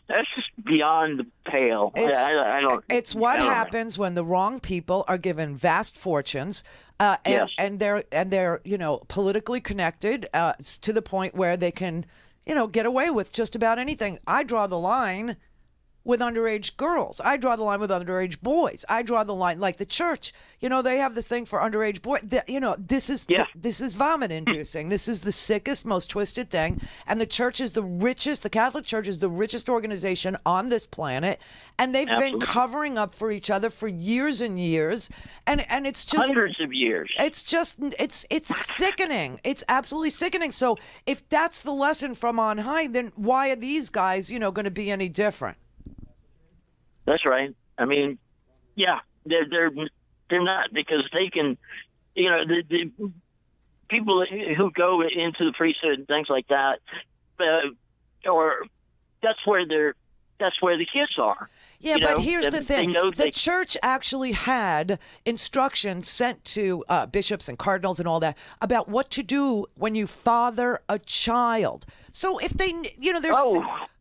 That's just beyond the pale. I don't. It's what I don't know. happens when the wrong people are given vast fortunes, and they're politically connected to the point where they can get away with just about anything. I draw the line with underage girls. I draw the line with underage boys. I draw the line like the church. They have this thing for underage boys. This is vomit inducing. This is the sickest, most twisted thing. And the church is the richest. The Catholic Church is the richest organization on this planet, and they've been covering up for each other for years and years. And it's just hundreds of years. It's just it's sickening. It's absolutely sickening. So if that's the lesson from on high, then why are these guys going to be any different? That's right. I mean, yeah, they're not, because they can, the people who go into the priesthood and things like that, or that's where the kids are. Yeah, but here's the thing. The church actually had instructions sent to bishops and cardinals and all that about what to do when you father a child. So if they, there's...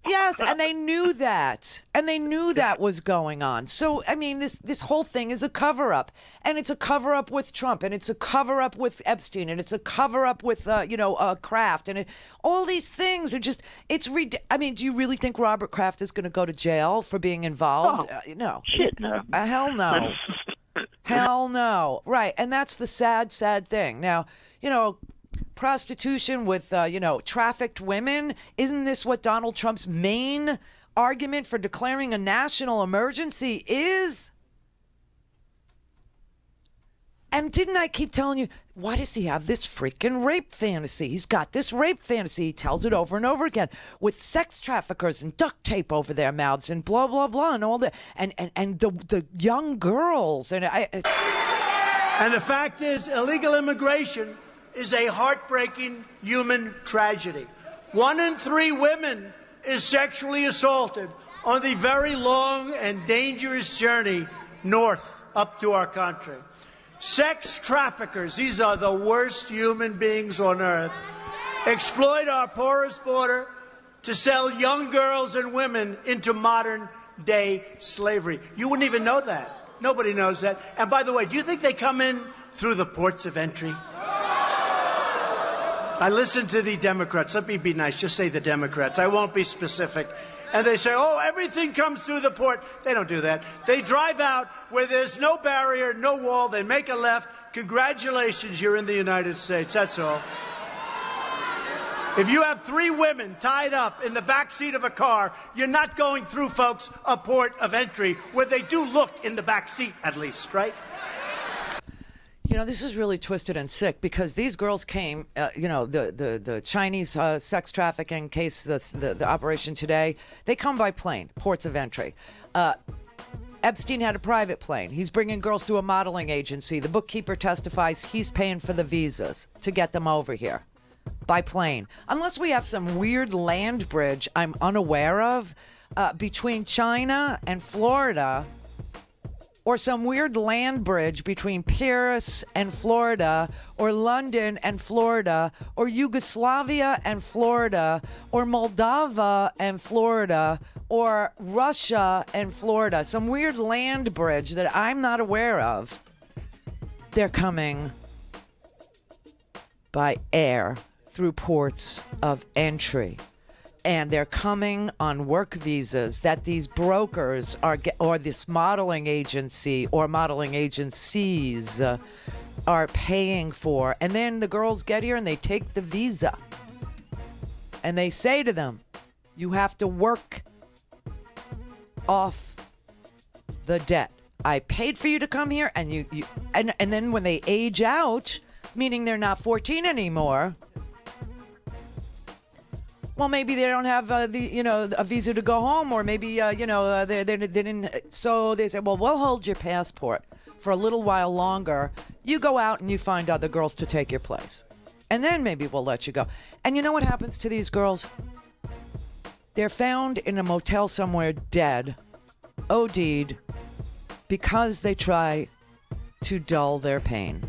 Yes, and they knew that. And they knew that was going on. So, I mean, this whole thing is a cover-up. And it's a cover-up with Trump. And it's a cover-up with Epstein. And it's a cover-up with, Kraft. And all these things are just, I mean, do you really think Robert Kraft is going to go to jail for being involved? No. Shit, no. Hell no. Hell no. Right. And that's the sad, sad thing. Now, prostitution with, trafficked women. Isn't this what Donald Trump's main argument for declaring a national emergency is? And didn't I keep telling you, why does he have this freaking rape fantasy? He's got this rape fantasy. He tells it over and over again with sex traffickers and duct tape over their mouths and blah, blah, blah, and all that. And the young girls. And the fact is, illegal immigration is a heartbreaking human tragedy. 1 in 3 women is sexually assaulted on the very long and dangerous journey north up to our country. Sex traffickers, these are the worst human beings on earth, exploit our porous border to sell young girls and women into modern-day slavery. You wouldn't even know that. Nobody knows that. And by the way, do you think they come in through the ports of entry? I listen to the Democrats. Let me be nice. Just say the Democrats. I won't be specific. And they say, everything comes through the port. They don't do that. They drive out where there's no barrier, no wall. They make a left. Congratulations, you're in the United States. That's all. If you have 3 women tied up in the back seat of a car, you're not going through, folks, a port of entry where they do look in the back seat at least, right? This is really twisted and sick because these girls came, the Chinese sex trafficking case, the operation today, they come by plane, ports of entry. Epstein had a private plane. He's bringing girls through a modeling agency. The bookkeeper testifies he's paying for the visas to get them over here by plane. Unless we have some weird land bridge I'm unaware of between China and Florida, or some weird land bridge between Paris and Florida, or London and Florida, or Yugoslavia and Florida, or Moldova and Florida, or Russia and Florida. Some weird land bridge that I'm not aware of. They're coming by air through ports of entry. And they're coming on work visas that these brokers or this modeling agency or modeling agencies are paying for. And then the girls get here and they take the visa. And they say to them, you have to work off the debt. I paid for you to come here, and and then when they age out, meaning they're not 14 anymore, well, maybe they don't have a visa to go home, or maybe they didn't. So they say, well, we'll hold your passport for a little while longer. You go out and you find other girls to take your place, and then maybe we'll let you go. And you know what happens to these girls? They're found in a motel somewhere dead, OD'd, because they try to dull their pain.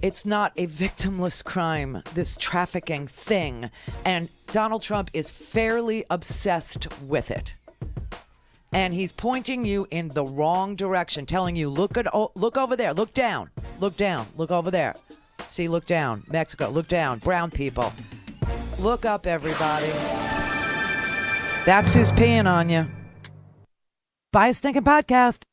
It's not a victimless crime, this trafficking thing. And Donald Trump is fairly obsessed with it. And he's pointing you in the wrong direction, telling you, look over there, look down, look over there. See, look down, Mexico, look down, brown people. Look up, everybody. That's who's peeing on you. Buy a stinking podcast.